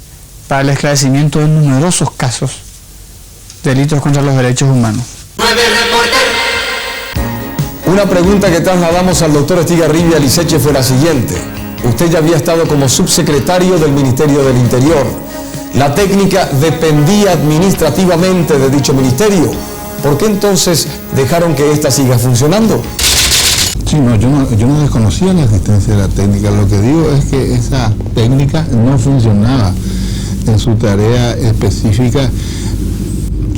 para el esclarecimiento de numerosos casos de delitos contra los derechos humanos. Una pregunta que trasladamos al doctor Estigarribia Liceche fue la siguiente. Usted ya había estado como subsecretario del Ministerio del Interior. La técnica dependía administrativamente de dicho ministerio. ¿Por qué entonces dejaron que ésta siga funcionando? Sí, no, yo no desconocía la existencia de la técnica. Lo que digo es que esa técnica no funcionaba en su tarea específica,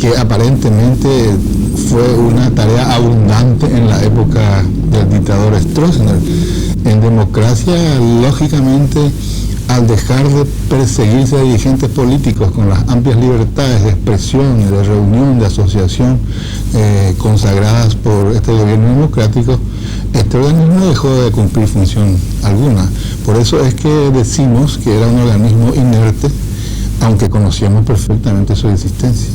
que aparentemente fue una tarea abundante en la época del dictador Stroessner. En democracia, lógicamente, al dejar de perseguirse a dirigentes políticos con las amplias libertades de expresión, de reunión, de asociación consagradas por este gobierno democrático, este organismo dejó de cumplir función alguna. Por eso es que decimos que era un organismo inerte, aunque conocíamos perfectamente su existencia.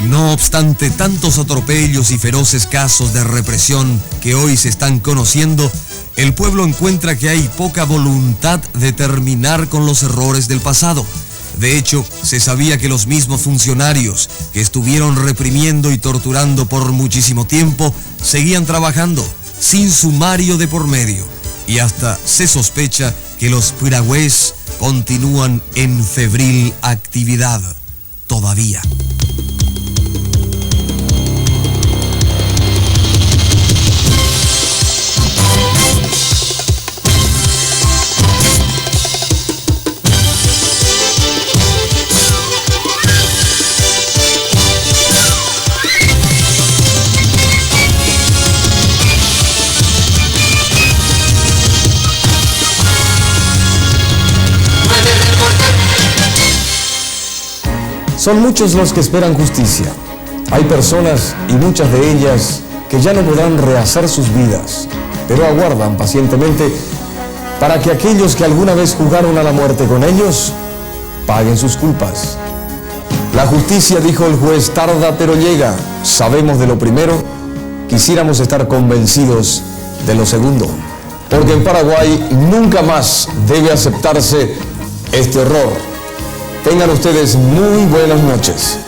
No obstante tantos atropellos y feroces casos de represión que hoy se están conociendo, el pueblo encuentra que hay poca voluntad de terminar con los errores del pasado. De hecho, se sabía que los mismos funcionarios que estuvieron reprimiendo y torturando por muchísimo tiempo seguían trabajando sin sumario de por medio. Y hasta se sospecha que los piragüés continúan en febril actividad todavía. Son muchos los que esperan justicia. Hay personas, y muchas de ellas, que ya no podrán rehacer sus vidas, pero aguardan pacientemente para que aquellos que alguna vez jugaron a la muerte con ellos, paguen sus culpas. La justicia, dijo el juez, tarda pero llega. Sabemos de lo primero, quisiéramos estar convencidos de lo segundo. Porque en Paraguay nunca más debe aceptarse este horror. Tengan ustedes muy buenas noches.